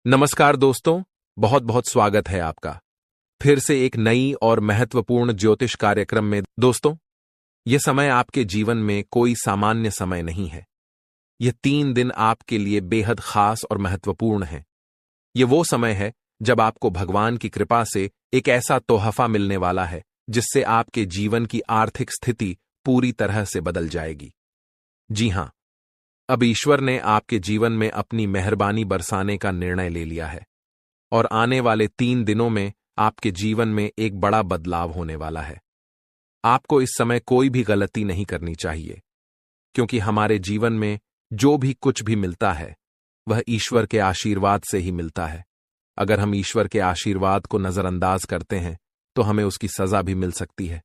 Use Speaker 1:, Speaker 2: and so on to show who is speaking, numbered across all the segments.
Speaker 1: नमस्कार दोस्तों, बहुत बहुत स्वागत है आपका फिर से एक नई और महत्वपूर्ण ज्योतिष कार्यक्रम में। दोस्तों, यह समय आपके जीवन में कोई सामान्य समय नहीं है। यह 3 दिन आपके लिए बेहद खास और महत्वपूर्ण है। यह वो समय है जब आपको भगवान की कृपा से एक ऐसा तोहफा मिलने वाला है जिससे आपके जीवन की आर्थिक स्थिति पूरी तरह से बदल जाएगी। जी हां, अब ईश्वर ने आपके जीवन में अपनी मेहरबानी बरसाने का निर्णय ले लिया है और आने वाले 3 दिनों में आपके जीवन में एक बड़ा बदलाव होने वाला है। आपको इस समय कोई भी गलती नहीं करनी चाहिए, क्योंकि हमारे जीवन में जो भी कुछ भी मिलता है वह ईश्वर के आशीर्वाद से ही मिलता है। अगर हम ईश्वर के आशीर्वाद को नजरअंदाज करते हैं तो हमें उसकी सजा भी मिल सकती है।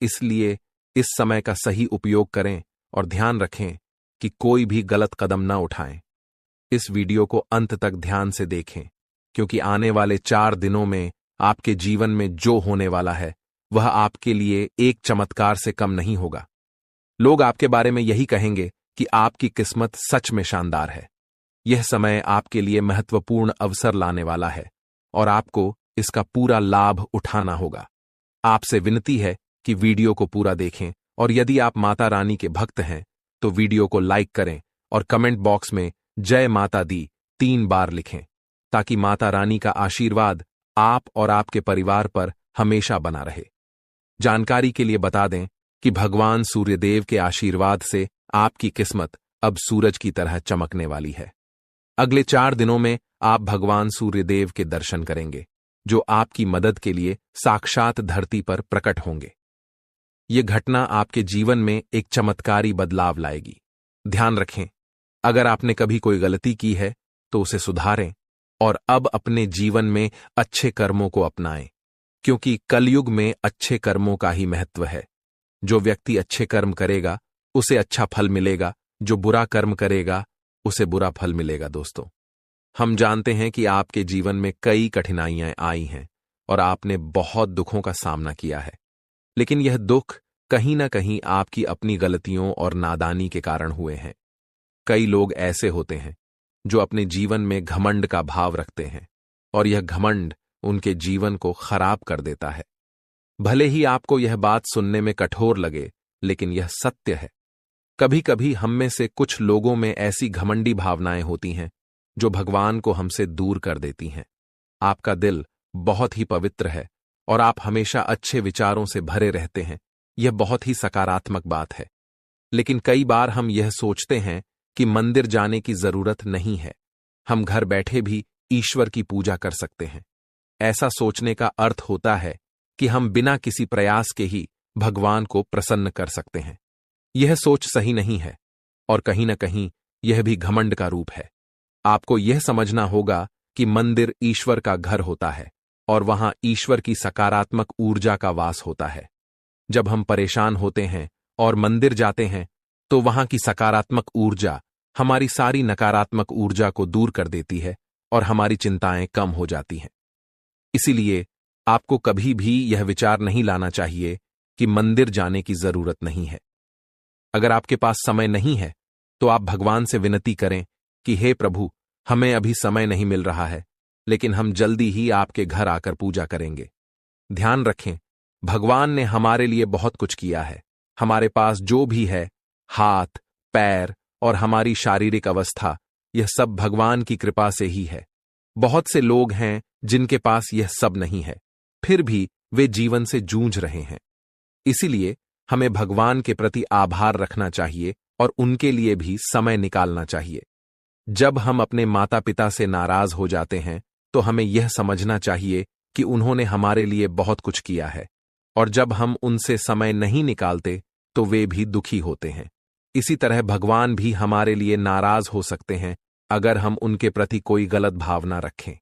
Speaker 1: इसलिए इस समय का सही उपयोग करें और ध्यान रखें कि कोई भी गलत कदम न उठाएं। इस वीडियो को अंत तक ध्यान से देखें, क्योंकि आने वाले 4 दिनों में आपके जीवन में जो होने वाला है वह आपके लिए एक चमत्कार से कम नहीं होगा। लोग आपके बारे में यही कहेंगे कि आपकी किस्मत सच में शानदार है। यह समय आपके लिए महत्वपूर्ण अवसर लाने वाला है और आपको इसका पूरा लाभ उठाना होगा। आपसे विनती है कि वीडियो को पूरा देखें और यदि आप माता रानी के भक्त हैं तो वीडियो को लाइक करें और कमेंट बॉक्स में जय माता दी 3 बार लिखें, ताकि माता रानी का आशीर्वाद आप और आपके परिवार पर हमेशा बना रहे। जानकारी के लिए बता दें कि भगवान सूर्यदेव के आशीर्वाद से आपकी किस्मत अब सूरज की तरह चमकने वाली है। अगले 4 दिनों में आप भगवान सूर्यदेव के दर्शन करेंगे, जो आपकी मदद के लिए साक्षात धरती पर प्रकट होंगे। यह घटना आपके जीवन में एक चमत्कारी बदलाव लाएगी। ध्यान रखें, अगर आपने कभी कोई गलती की है तो उसे सुधारें और अब अपने जीवन में अच्छे कर्मों को अपनाएं, क्योंकि कलयुग में अच्छे कर्मों का ही महत्व है। जो व्यक्ति अच्छे कर्म करेगा उसे अच्छा फल मिलेगा, जो बुरा कर्म करेगा उसे बुरा फल मिलेगा। दोस्तों, हम जानते हैं कि आपके जीवन में कई कठिनाइयां आई हैं और आपने बहुत दुखों का सामना किया है, लेकिन यह दुख कहीं ना कहीं आपकी अपनी गलतियों और नादानी के कारण हुए हैं। कई लोग ऐसे होते हैं जो अपने जीवन में घमंड का भाव रखते हैं और यह घमंड उनके जीवन को खराब कर देता है। भले ही आपको यह बात सुनने में कठोर लगे, लेकिन यह सत्य है। कभी कभी हम में से कुछ लोगों में ऐसी घमंडी भावनाएं होती हैं जो भगवान को हमसे दूर कर देती हैं। आपका दिल बहुत ही पवित्र है और आप हमेशा अच्छे विचारों से भरे रहते हैं। यह बहुत ही सकारात्मक बात है, लेकिन कई बार हम यह सोचते हैं कि मंदिर जाने की जरूरत नहीं है, हम घर बैठे भी ईश्वर की पूजा कर सकते हैं। ऐसा सोचने का अर्थ होता है कि हम बिना किसी प्रयास के ही भगवान को प्रसन्न कर सकते हैं। यह सोच सही नहीं है और कहीं न कहीं यह भी घमंड का रूप है। आपको यह समझना होगा कि मंदिर ईश्वर का घर होता है और वहां ईश्वर की सकारात्मक ऊर्जा का वास होता है। जब हम परेशान होते हैं और मंदिर जाते हैं तो वहां की सकारात्मक ऊर्जा हमारी सारी नकारात्मक ऊर्जा को दूर कर देती है और हमारी चिंताएं कम हो जाती हैं। इसीलिए आपको कभी भी यह विचार नहीं लाना चाहिए कि मंदिर जाने की जरूरत नहीं है। अगर आपके पास समय नहीं है तो आप भगवान से विनती करें कि हे प्रभु, हमें अभी समय नहीं मिल रहा है, लेकिन हम जल्दी ही आपके घर आकर पूजा करेंगे। ध्यान रखें, भगवान ने हमारे लिए बहुत कुछ किया है। हमारे पास जो भी है, हाथ, पैर और हमारी शारीरिक अवस्था, यह सब भगवान की कृपा से ही है। बहुत से लोग हैं जिनके पास यह सब नहीं है, फिर भी वे जीवन से जूझ रहे हैं। इसीलिए हमें भगवान के प्रति आभार रखना चाहिए और उनके लिए भी समय निकालना चाहिए। जब हम अपने माता पिता से नाराज हो जाते हैं तो हमें यह समझना चाहिए कि उन्होंने हमारे लिए बहुत कुछ किया है, और जब हम उनसे समय नहीं निकालते तो वे भी दुखी होते हैं। इसी तरह भगवान भी हमारे लिए नाराज हो सकते हैं अगर हम उनके प्रति कोई गलत भावना रखें।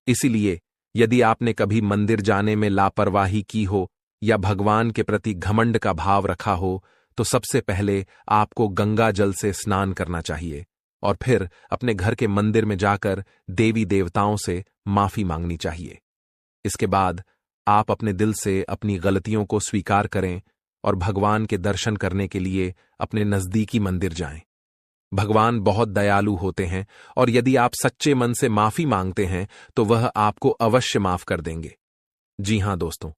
Speaker 1: इसीलिए यदि आपने कभी मंदिर जाने में लापरवाही की हो या भगवान के प्रति घमंड का भाव रखा हो, तो सबसे पहले आपको गंगा जल से स्नान करना चाहिए और फिर अपने घर के मंदिर में जाकर देवी देवताओं से माफी मांगनी चाहिए। इसके बाद आप अपने दिल से अपनी गलतियों को स्वीकार करें और भगवान के दर्शन करने के लिए अपने नजदीकी मंदिर जाएं। भगवान बहुत दयालु होते हैं और यदि आप सच्चे मन से माफी मांगते हैं तो वह आपको अवश्य माफ कर देंगे। जी हां दोस्तों,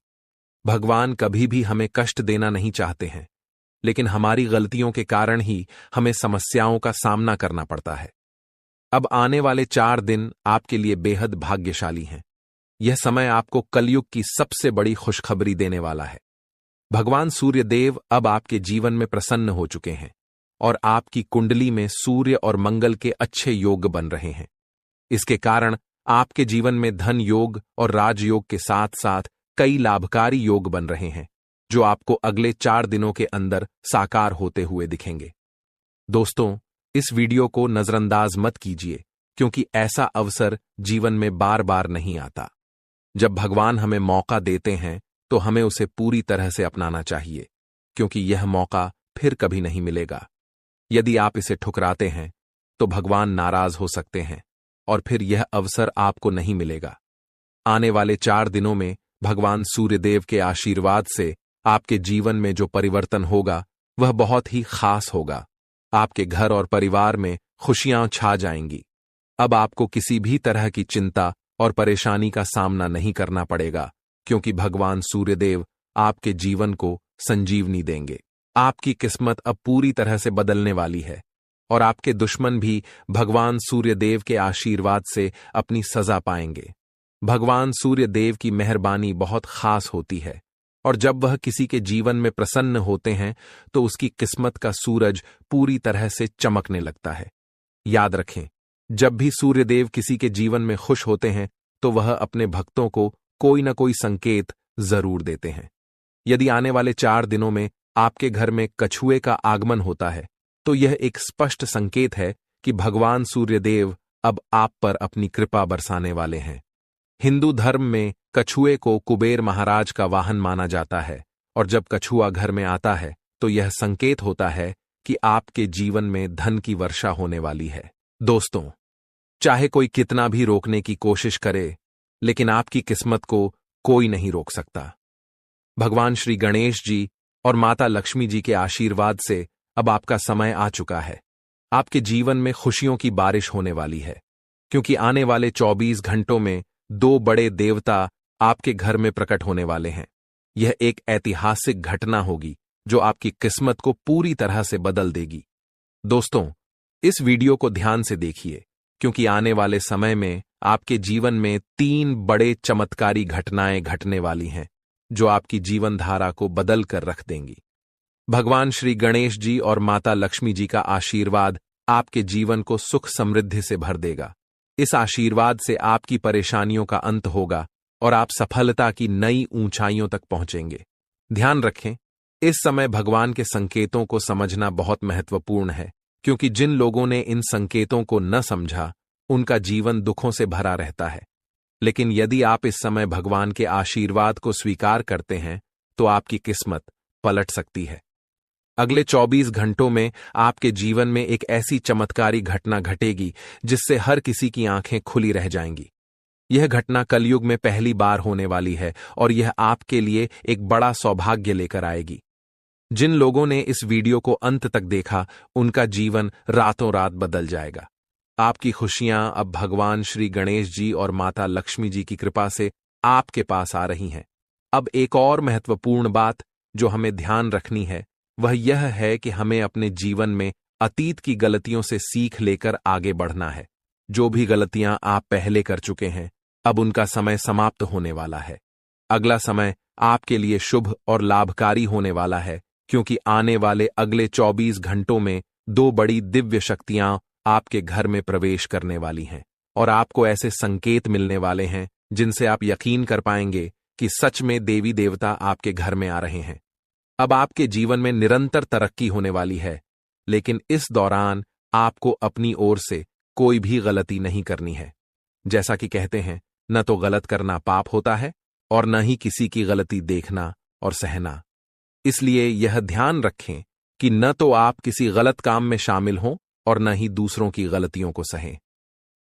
Speaker 1: भगवान कभी भी हमें कष्ट देना नहीं चाहते हैं, लेकिन हमारी गलतियों के कारण ही हमें समस्याओं का सामना करना पड़ता है। अब आने वाले 4 दिन आपके लिए बेहद भाग्यशाली हैं। यह समय आपको कलयुग की सबसे बड़ी खुशखबरी देने वाला है। भगवान सूर्य देव अब आपके जीवन में प्रसन्न हो चुके हैं और आपकी कुंडली में सूर्य और मंगल के अच्छे योग बन रहे हैं। इसके कारण आपके जीवन में धन योग और राजयोग के साथ साथ कई लाभकारी योग बन रहे हैं, जो आपको अगले 4 दिनों के अंदर साकार होते हुए दिखेंगे। दोस्तों, इस वीडियो को नजरअंदाज मत कीजिए, क्योंकि ऐसा अवसर जीवन में बार बार नहीं आता। जब भगवान हमें मौका देते हैं तो हमें उसे पूरी तरह से अपनाना चाहिए, क्योंकि यह मौका फिर कभी नहीं मिलेगा। यदि आप इसे ठुकराते हैं तो भगवान नाराज हो सकते हैं और फिर यह अवसर आपको नहीं मिलेगा। आने वाले 4 दिनों में भगवान सूर्यदेव के आशीर्वाद से आपके जीवन में जो परिवर्तन होगा वह बहुत ही खास होगा। आपके घर और परिवार में खुशियां छा जाएंगी। अब आपको किसी भी तरह की चिंता और परेशानी का सामना नहीं करना पड़ेगा, क्योंकि भगवान सूर्यदेव आपके जीवन को संजीवनी देंगे। आपकी किस्मत अब पूरी तरह से बदलने वाली है और आपके दुश्मन भी भगवान सूर्यदेव के आशीर्वाद से अपनी सजा पाएंगे। भगवान सूर्यदेव की मेहरबानी बहुत खास होती है और जब वह किसी के जीवन में प्रसन्न होते हैं तो उसकी किस्मत का सूरज पूरी तरह से चमकने लगता है। याद रखें, जब भी सूर्यदेव किसी के जीवन में खुश होते हैं तो वह अपने भक्तों को कोई न कोई संकेत जरूर देते हैं। यदि आने वाले 4 दिनों में आपके घर में कछुए का आगमन होता है तो यह एक स्पष्ट संकेत है कि भगवान सूर्यदेव अब आप पर अपनी कृपा बरसाने वाले हैं। हिंदू धर्म में कछुए को कुबेर महाराज का वाहन माना जाता है और जब कछुआ घर में आता है तो यह संकेत होता है कि आपके जीवन में धन की वर्षा होने वाली है। दोस्तों, चाहे कोई कितना भी रोकने की कोशिश करे, लेकिन आपकी किस्मत को कोई नहीं रोक सकता। भगवान श्री गणेश जी और माता लक्ष्मी जी के आशीर्वाद से अब आपका समय आ चुका है। आपके जीवन में खुशियों की बारिश होने वाली है, क्योंकि आने वाले 24 घंटों में 2 बड़े देवता आपके घर में प्रकट होने वाले हैं। यह एक ऐतिहासिक घटना होगी जो आपकी किस्मत को पूरी तरह से बदल देगी। दोस्तों, इस वीडियो को ध्यान से देखिए, क्योंकि आने वाले समय में आपके जीवन में 3 बड़े चमत्कारी घटनाएं घटने वाली हैं, जो आपकी जीवन धारा को बदल कर रख देंगी। भगवान श्री गणेश जी और माता लक्ष्मी जी का आशीर्वाद आपके जीवन को सुख समृद्धि से भर देगा। इस आशीर्वाद से आपकी परेशानियों का अंत होगा और आप सफलता की नई ऊंचाइयों तक पहुंचेंगे। ध्यान रखें, इस समय भगवान के संकेतों को समझना बहुत महत्वपूर्ण है, क्योंकि जिन लोगों ने इन संकेतों को न समझा उनका जीवन दुखों से भरा रहता है। लेकिन यदि आप इस समय भगवान के आशीर्वाद को स्वीकार करते हैं तो आपकी किस्मत पलट सकती है। अगले 24 घंटों में आपके जीवन में एक ऐसी चमत्कारी घटना घटेगी जिससे हर किसी की आंखें खुली रह जाएंगी। यह घटना कलयुग में पहली बार होने वाली है और यह आपके लिए एक बड़ा सौभाग्य लेकर आएगी। जिन लोगों ने इस वीडियो को अंत तक देखा उनका जीवन रातों रात बदल जाएगा। आपकी खुशियां अब भगवान श्री गणेश जी और माता लक्ष्मी जी की कृपा से आपके पास आ रही हैं। अब एक और महत्वपूर्ण बात जो हमें ध्यान रखनी है वह यह है कि हमें अपने जीवन में अतीत की गलतियों से सीख लेकर आगे बढ़ना है। जो भी गलतियां आप पहले कर चुके हैं, अब उनका समय समाप्त होने वाला है। अगला समय आपके लिए शुभ और लाभकारी होने वाला है, क्योंकि आने वाले अगले 24 घंटों में 2 बड़ी दिव्य शक्तियां आपके घर में प्रवेश करने वाली हैं और आपको ऐसे संकेत मिलने वाले हैं जिनसे आप यकीन कर पाएंगे कि सच में देवी देवता आपके घर में आ रहे हैं। अब आपके जीवन में निरंतर तरक्की होने वाली है, लेकिन इस दौरान आपको अपनी ओर से कोई भी गलती नहीं करनी है। जैसा कि कहते हैं, न तो गलत करना पाप होता है और न ही किसी की गलती देखना और सहना। इसलिए यह ध्यान रखें कि न तो आप किसी गलत काम में शामिल हों और न ही दूसरों की गलतियों को सहें।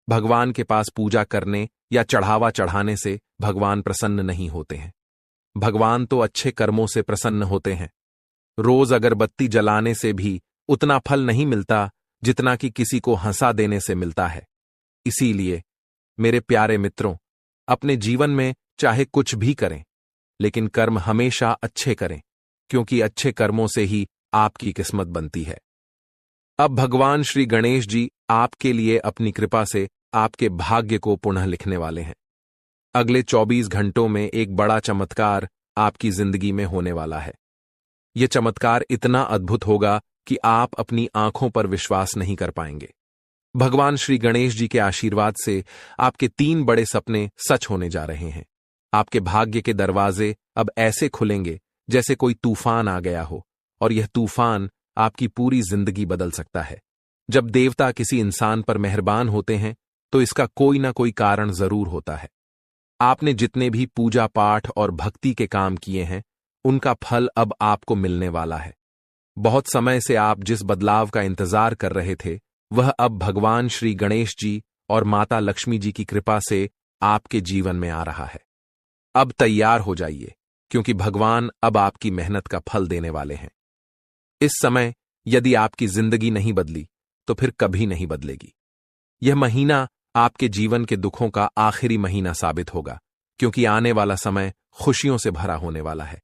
Speaker 1: भगवान के पास पूजा करने या चढ़ावा चढ़ाने से भगवान प्रसन्न नहीं होते हैं। भगवान तो अच्छे कर्मों से प्रसन्न होते हैं। रोज अगरबत्ती जलाने से भी उतना फल नहीं मिलता जितना कि किसी को हंसा देने से मिलता है। इसीलिए मेरे प्यारे मित्रों, अपने जीवन में चाहे कुछ भी करें, लेकिन कर्म हमेशा अच्छे करें, क्योंकि अच्छे कर्मों से ही आपकी किस्मत बनती है। अब भगवान श्री गणेश जी आपके लिए अपनी कृपा से आपके भाग्य को पुनः लिखने वाले हैं। अगले 24 घंटों में एक बड़ा चमत्कार आपकी जिंदगी में होने वाला है। यह चमत्कार इतना अद्भुत होगा कि आप अपनी आंखों पर विश्वास नहीं कर पाएंगे। भगवान श्री गणेश जी के आशीर्वाद से आपके 3 बड़े सपने सच होने जा रहे हैं। आपके भाग्य के दरवाजे अब ऐसे खुलेंगे जैसे कोई तूफान आ गया हो, और यह तूफान आपकी पूरी जिंदगी बदल सकता है। जब देवता किसी इंसान पर मेहरबान होते हैं तो इसका कोई ना कोई कारण जरूर होता है। आपने जितने भी पूजा पाठ और भक्ति के काम किए हैं, उनका फल अब आपको मिलने वाला है। बहुत समय से आप जिस बदलाव का इंतजार कर रहे थे, वह अब भगवान श्री गणेश जी और माता लक्ष्मी जी की कृपा से आपके जीवन में आ रहा है। अब तैयार हो जाइए, क्योंकि भगवान अब आपकी मेहनत का फल देने वाले हैं। इस समय यदि आपकी जिंदगी नहीं बदली तो फिर कभी नहीं बदलेगी। यह महीना आपके जीवन के दुखों का आखिरी महीना साबित होगा, क्योंकि आने वाला समय खुशियों से भरा होने वाला है।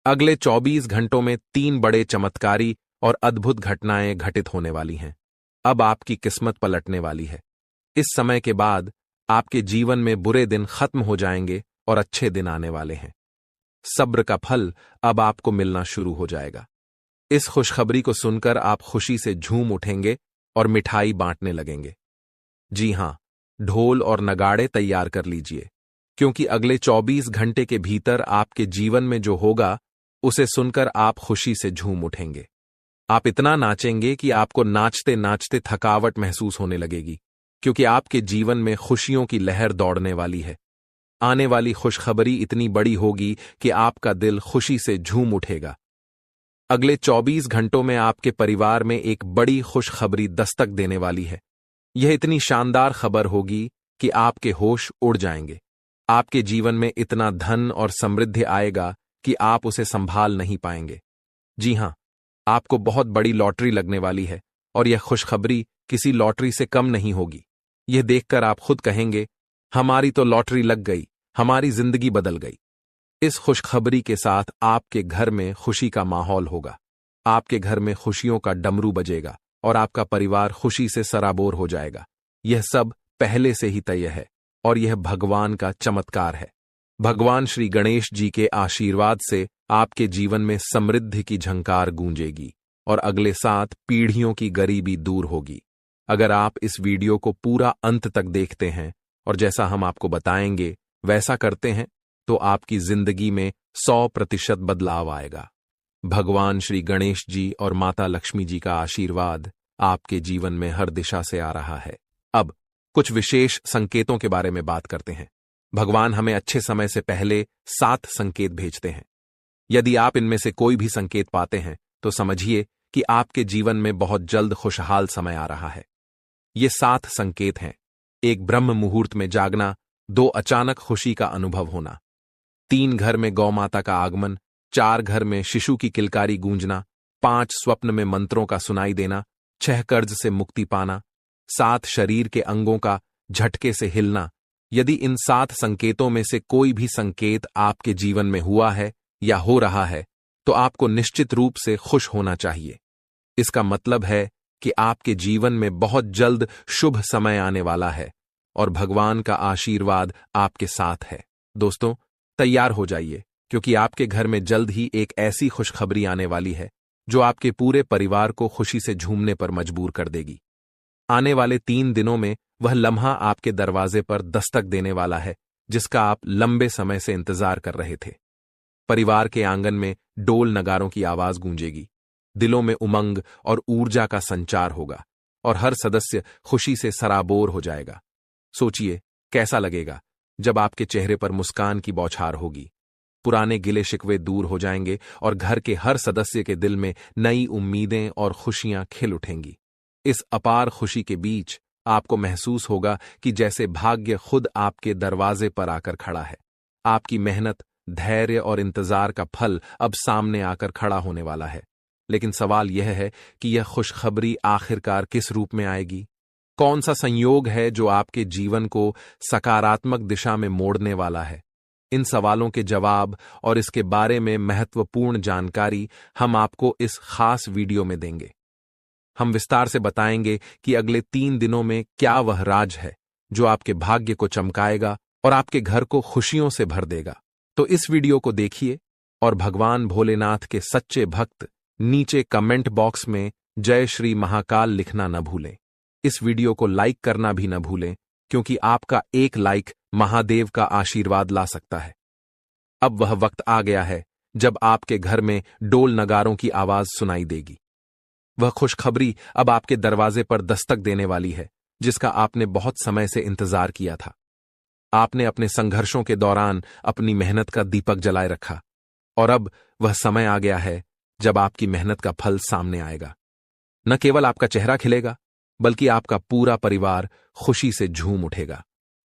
Speaker 1: अगले 24 घंटों में 3 बड़े चमत्कारी और अद्भुत घटनाएं घटित होने वाली हैं। अब आपकी किस्मत पलटने वाली है। इस समय के बाद आपके जीवन में बुरे दिन खत्म हो जाएंगे और अच्छे दिन आने वाले हैं। सब्र का फल अब आपको मिलना शुरू हो जाएगा। इस खुशखबरी को सुनकर आप खुशी से झूम उठेंगे और मिठाई बांटने लगेंगे। जी हां, ढोल और नगाड़े तैयार कर लीजिए, क्योंकि अगले 24 घंटे के भीतर आपके जीवन में जो होगा उसे सुनकर आप खुशी से झूम उठेंगे। आप इतना नाचेंगे कि आपको नाचते नाचते थकावट महसूस होने लगेगी, क्योंकि आपके जीवन में खुशियों की लहर दौड़ने वाली है। आने वाली खुशखबरी इतनी बड़ी होगी कि आपका दिल खुशी से झूम उठेगा। अगले 24 घंटों में आपके परिवार में एक बड़ी खुशखबरी दस्तक देने वाली है। यह इतनी शानदार खबर होगी कि आपके होश उड़ जाएंगे। आपके जीवन में इतना धन और समृद्धि आएगा कि आप उसे संभाल नहीं पाएंगे। जी हां, आपको बहुत बड़ी लॉटरी लगने वाली है, और यह खुशखबरी किसी लॉटरी से कम नहीं होगी। यह देखकर आप खुद कहेंगे, हमारी तो लॉटरी लग गई, हमारी जिंदगी बदल गई। इस खुशखबरी के साथ आपके घर में खुशी का माहौल होगा। आपके घर में खुशियों का डमरू बजेगा और आपका परिवार खुशी से सराबोर हो जाएगा। यह सब पहले से ही तय है, और यह भगवान का चमत्कार है। भगवान श्री गणेश जी के आशीर्वाद से आपके जीवन में समृद्धि की झंकार गूंजेगी और अगले 7 पीढ़ियों की गरीबी दूर होगी। अगर आप इस वीडियो को पूरा अंत तक देखते हैं और जैसा हम आपको बताएंगे वैसा करते हैं, तो आपकी जिंदगी में 100% बदलाव आएगा। भगवान श्री गणेश जी और माता लक्ष्मी जी का आशीर्वाद आपके जीवन में हर दिशा से आ रहा है। अब कुछ विशेष संकेतों के बारे में बात करते हैं। भगवान हमें अच्छे समय से पहले 7 संकेत भेजते हैं। यदि आप इनमें से कोई भी संकेत पाते हैं तो समझिए कि आपके जीवन में बहुत जल्द खुशहाल समय आ रहा है। ये 7 संकेत हैं: 1 ब्रह्म मुहूर्त में जागना, 2 अचानक खुशी का अनुभव होना, 3 घर में गौ माता का आगमन, 4 घर में शिशु की किलकारी गूंजना, 5 स्वप्न में मंत्रों का सुनाई देना, 6 कर्ज से मुक्ति पाना, 7 शरीर के अंगों का झटके से हिलना। यदि इन 7 संकेतों में से कोई भी संकेत आपके जीवन में हुआ है या हो रहा है, तो आपको निश्चित रूप से खुश होना चाहिए। इसका मतलब है कि आपके जीवन में बहुत जल्द शुभ समय आने वाला है और भगवान का आशीर्वाद आपके साथ है। दोस्तों, तैयार हो जाइए, क्योंकि आपके घर में जल्द ही एक ऐसी खुशखबरी आने वाली है जो आपके पूरे परिवार को खुशी से झूमने पर मजबूर कर देगी। आने वाले 3 दिनों में वह लम्हा आपके दरवाजे पर दस्तक देने वाला है जिसका आप लंबे समय से इंतजार कर रहे थे। परिवार के आंगन में डोल नगारों की आवाज गूंजेगी, दिलों में उमंग और ऊर्जा का संचार होगा और हर सदस्य खुशी से सराबोर हो जाएगा। सोचिए कैसा लगेगा जब आपके चेहरे पर मुस्कान की बौछार होगी। पुराने गिले शिकवे दूर हो जाएंगे और घर के हर सदस्य के दिल में नई उम्मीदें और खुशियां खिल उठेंगी। इस अपार खुशी के बीच आपको महसूस होगा कि जैसे भाग्य खुद आपके दरवाजे पर आकर खड़ा है। आपकी मेहनत, धैर्य और इंतजार का फल अब सामने आकर खड़ा होने वाला है। लेकिन सवाल यह है कि यह खुशखबरी आखिरकार किस रूप में आएगी? कौन सा संयोग है जो आपके जीवन को सकारात्मक दिशा में मोड़ने वाला है? इन सवालों के जवाब और इसके बारे में महत्वपूर्ण जानकारी हम आपको इस खास वीडियो में देंगे। हम विस्तार से बताएंगे कि अगले 3 दिनों में क्या वह राज है जो आपके भाग्य को चमकाएगा और आपके घर को खुशियों से भर देगा। तो इस वीडियो को देखिए और भगवान भोलेनाथ के सच्चे भक्त नीचे कमेंट बॉक्स में जय श्री महाकाल लिखना न भूलें। इस वीडियो को लाइक करना भी न भूलें, क्योंकि आपका एक लाइक महादेव का आशीर्वाद ला सकता है। अब वह वक्त आ गया है जब आपके घर में डोल नगारों की आवाज सुनाई देगी। वह खुशखबरी अब आपके दरवाजे पर दस्तक देने वाली है, जिसका आपने बहुत समय से इंतजार किया था। आपने अपने संघर्षों के दौरान अपनी मेहनत का दीपक जलाए रखा, और अब वह समय आ गया है जब आपकी मेहनत का फल सामने आएगा। न केवल आपका चेहरा खिलेगा, बल्कि आपका पूरा परिवार खुशी से झूम उठेगा।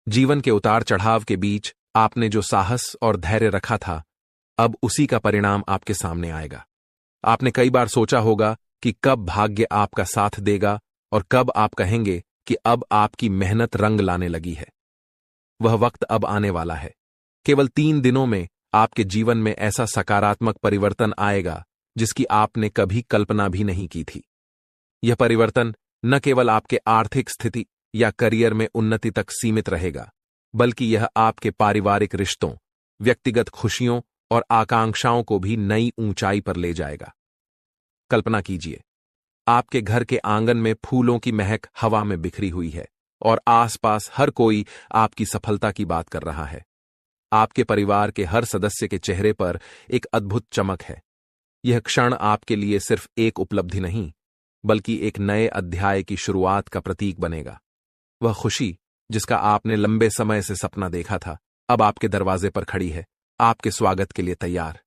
Speaker 1: जीवन के उतार चढ़ाव के बीच आपने जो साहस और धैर्य रखा था, अब उसी का परिणाम आपके सामने आएगा। आपने कई बार सोचा होगा कि कब भाग्य आपका साथ देगा और कब आप कहेंगे कि अब आपकी मेहनत रंग लाने लगी है। वह वक्त अब आने वाला है। केवल 3 दिनों में आपके जीवन में ऐसा सकारात्मक परिवर्तन आएगा जिसकी आपने कभी कल्पना भी नहीं की थी। यह परिवर्तन न केवल आपके आर्थिक स्थिति या करियर में उन्नति तक सीमित रहेगा, बल्कि यह आपके पारिवारिक रिश्तों, व्यक्तिगत खुशियों और आकांक्षाओं को भी नई ऊंचाई पर ले जाएगा। कल्पना कीजिए, आपके घर के आंगन में फूलों की महक हवा में बिखरी हुई है और आसपास हर कोई आपकी सफलता की बात कर रहा है। आपके परिवार के हर सदस्य के चेहरे पर एक अद्भुत चमक है। यह क्षण आपके लिए सिर्फ एक उपलब्धि नहीं, बल्कि एक नए अध्याय की शुरुआत का प्रतीक बनेगा। वह खुशी जिसका आपने लंबे समय से सपना देखा था, अब आपके दरवाजे पर खड़ी है, आपके स्वागत के लिए तैयार।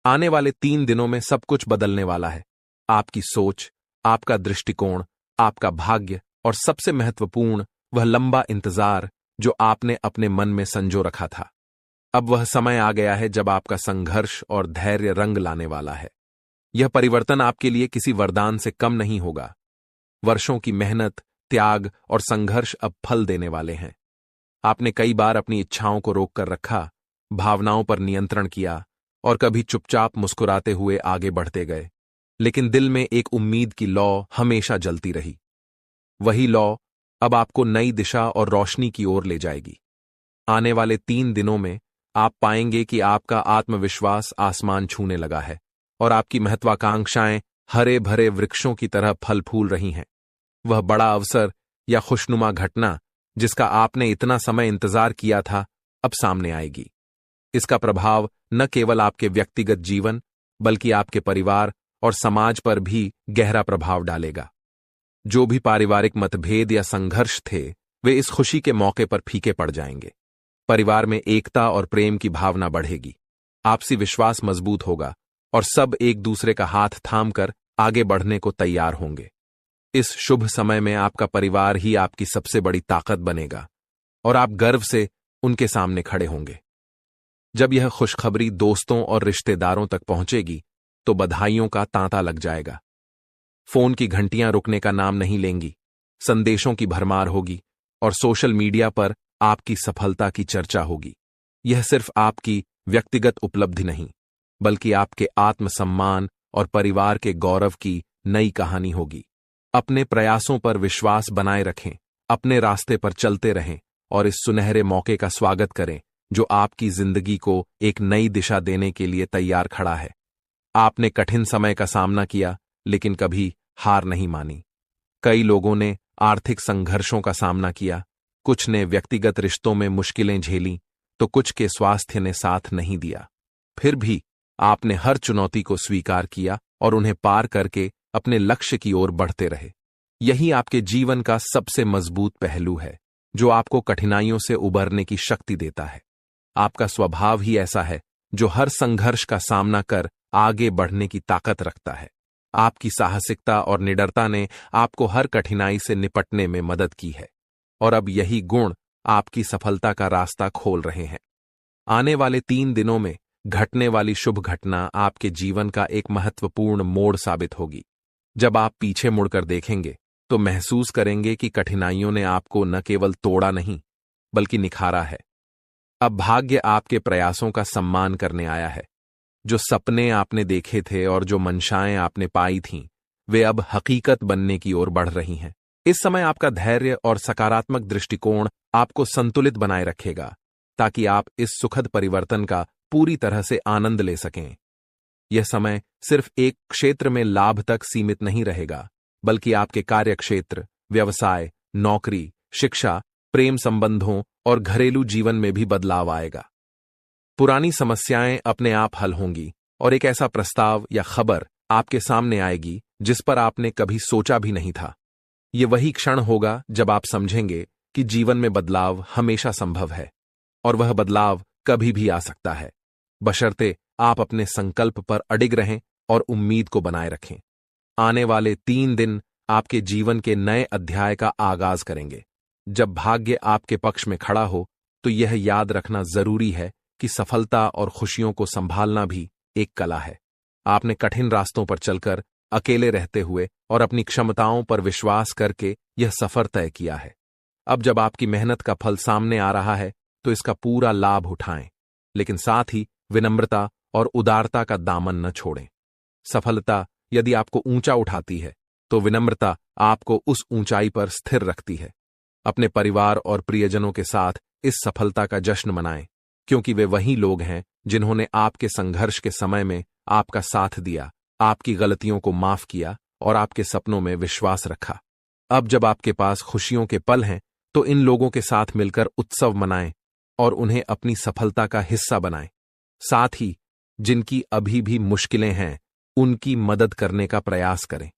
Speaker 1: आने वाले 3 दिनों में सब कुछ बदलने वाला है। आपकी सोच, आपका दृष्टिकोण, आपका भाग्य और सबसे महत्वपूर्ण वह लंबा इंतजार जो आपने अपने मन में संजो रखा था। अब वह समय आ गया है जब आपका संघर्ष और धैर्य रंग लाने वाला है। यह परिवर्तन आपके लिए किसी वरदान से कम नहीं होगा। वर्षों की मेहनत, त्याग और संघर्ष अब फल देने वाले हैं। आपने कई बार अपनी इच्छाओं को रोक कर रखा, भावनाओं पर नियंत्रण किया और कभी चुपचाप मुस्कुराते हुए आगे बढ़ते गए, लेकिन दिल में एक उम्मीद की लौ हमेशा जलती रही। वही लौ अब आपको नई दिशा और रोशनी की ओर ले जाएगी। आने वाले 3 दिनों में आप पाएंगे कि आपका आत्मविश्वास आसमान छूने लगा है और आपकी महत्वाकांक्षाएं हरे भरे वृक्षों की तरह फल फूल रही हैं। वह बड़ा अवसर या खुशनुमा घटना जिसका आपने इतना समय इंतजार किया था, अब सामने आएगी। इसका प्रभाव न केवल आपके व्यक्तिगत जीवन, बल्कि आपके परिवार और समाज पर भी गहरा प्रभाव डालेगा। जो भी पारिवारिक मतभेद या संघर्ष थे, वे इस खुशी के मौके पर फीके पड़ जाएंगे। परिवार में एकता और प्रेम की भावना बढ़ेगी, आपसी विश्वास मजबूत होगा और सब एक दूसरे का हाथ थामकर आगे बढ़ने को तैयार होंगे। इस शुभ समय में आपका परिवार ही आपकी सबसे बड़ी ताकत बनेगा और आप गर्व से उनके सामने खड़े होंगे। जब यह खुशखबरी दोस्तों और रिश्तेदारों तक पहुंचेगी तो बधाइयों का तांता लग जाएगा। फोन की घंटियां रुकने का नाम नहीं लेंगी, संदेशों की भरमार होगी और सोशल मीडिया पर आपकी सफलता की चर्चा होगी। यह सिर्फ आपकी व्यक्तिगत उपलब्धि नहीं, बल्कि आपके आत्मसम्मान और परिवार के गौरव की नई कहानी होगी। अपने प्रयासों पर विश्वास बनाए रखें, अपने रास्ते पर चलते रहें और इस सुनहरे मौके का स्वागत करें जो आपकी जिंदगी को एक नई दिशा देने के लिए तैयार खड़ा है। आपने कठिन समय का सामना किया, लेकिन कभी हार नहीं मानी। कई लोगों ने आर्थिक संघर्षों का सामना किया, कुछ ने व्यक्तिगत रिश्तों में मुश्किलें झेलीं, तो कुछ के स्वास्थ्य ने साथ नहीं दिया। फिर भी आपने हर चुनौती को स्वीकार किया और उन्हें पार करके अपने लक्ष्य की ओर बढ़ते रहे। यही आपके जीवन का सबसे मजबूत पहलू है, जो आपको कठिनाइयों से उबरने की शक्ति देता है। आपका स्वभाव ही ऐसा है जो हर संघर्ष का सामना कर आगे बढ़ने की ताकत रखता है। आपकी साहसिकता और निडरता ने आपको हर कठिनाई से निपटने में मदद की है और अब यही गुण आपकी सफलता का रास्ता खोल रहे हैं। आने वाले 3 दिनों में घटने वाली शुभ घटना आपके जीवन का एक महत्वपूर्ण मोड़ साबित होगी। जब आप पीछे मुड़कर देखेंगे तो महसूस करेंगे कि कठिनाइयों ने आपको न केवल तोड़ा नहीं बल्कि निखारा है। अब भाग्य आपके प्रयासों का सम्मान करने आया है। जो सपने आपने देखे थे और जो मंशाएं आपने पाई थीं, वे अब हकीकत बनने की ओर बढ़ रही हैं। इस समय आपका धैर्य और सकारात्मक दृष्टिकोण आपको संतुलित बनाए रखेगा, ताकि आप इस सुखद परिवर्तन का पूरी तरह से आनंद ले सकें। यह समय सिर्फ एक क्षेत्र में लाभ तक सीमित नहीं रहेगा, बल्कि आपके कार्यक्षेत्र, व्यवसाय, नौकरी, शिक्षा, प्रेम संबंधों और घरेलू जीवन में भी बदलाव आएगा। पुरानी समस्याएं अपने आप हल होंगी और एक ऐसा प्रस्ताव या खबर आपके सामने आएगी जिस पर आपने कभी सोचा भी नहीं था। ये वही क्षण होगा जब आप समझेंगे कि जीवन में बदलाव हमेशा संभव है और वह बदलाव कभी भी आ सकता है, बशर्ते आप अपने संकल्प पर अडिग रहें और उम्मीद को बनाए रखें। आने वाले 3 दिन आपके जीवन के नए अध्याय का आगाज करेंगे। जब भाग्य आपके पक्ष में खड़ा हो तो यह याद रखना जरूरी है कि सफलता और खुशियों को संभालना भी एक कला है। आपने कठिन रास्तों पर चलकर, अकेले रहते हुए और अपनी क्षमताओं पर विश्वास करके यह सफर तय किया है। अब जब आपकी मेहनत का फल सामने आ रहा है तो इसका पूरा लाभ उठाएं, लेकिन साथ ही विनम्रता और उदारता का दामन न छोड़ें। सफलता यदि आपको ऊंचा उठाती है तो विनम्रता आपको उस ऊंचाई पर स्थिर रखती है। अपने परिवार और प्रियजनों के साथ इस सफलता का जश्न मनाएं, क्योंकि वे वही लोग हैं जिन्होंने आपके संघर्ष के समय में आपका साथ दिया, आपकी गलतियों को माफ किया और आपके सपनों में विश्वास रखा। अब जब आपके पास खुशियों के पल हैं तो इन लोगों के साथ मिलकर उत्सव मनाएं और उन्हें अपनी सफलता का हिस्सा बनाएं। साथ ही जिनकी अभी भी मुश्किलें हैं उनकी मदद करने का प्रयास करें।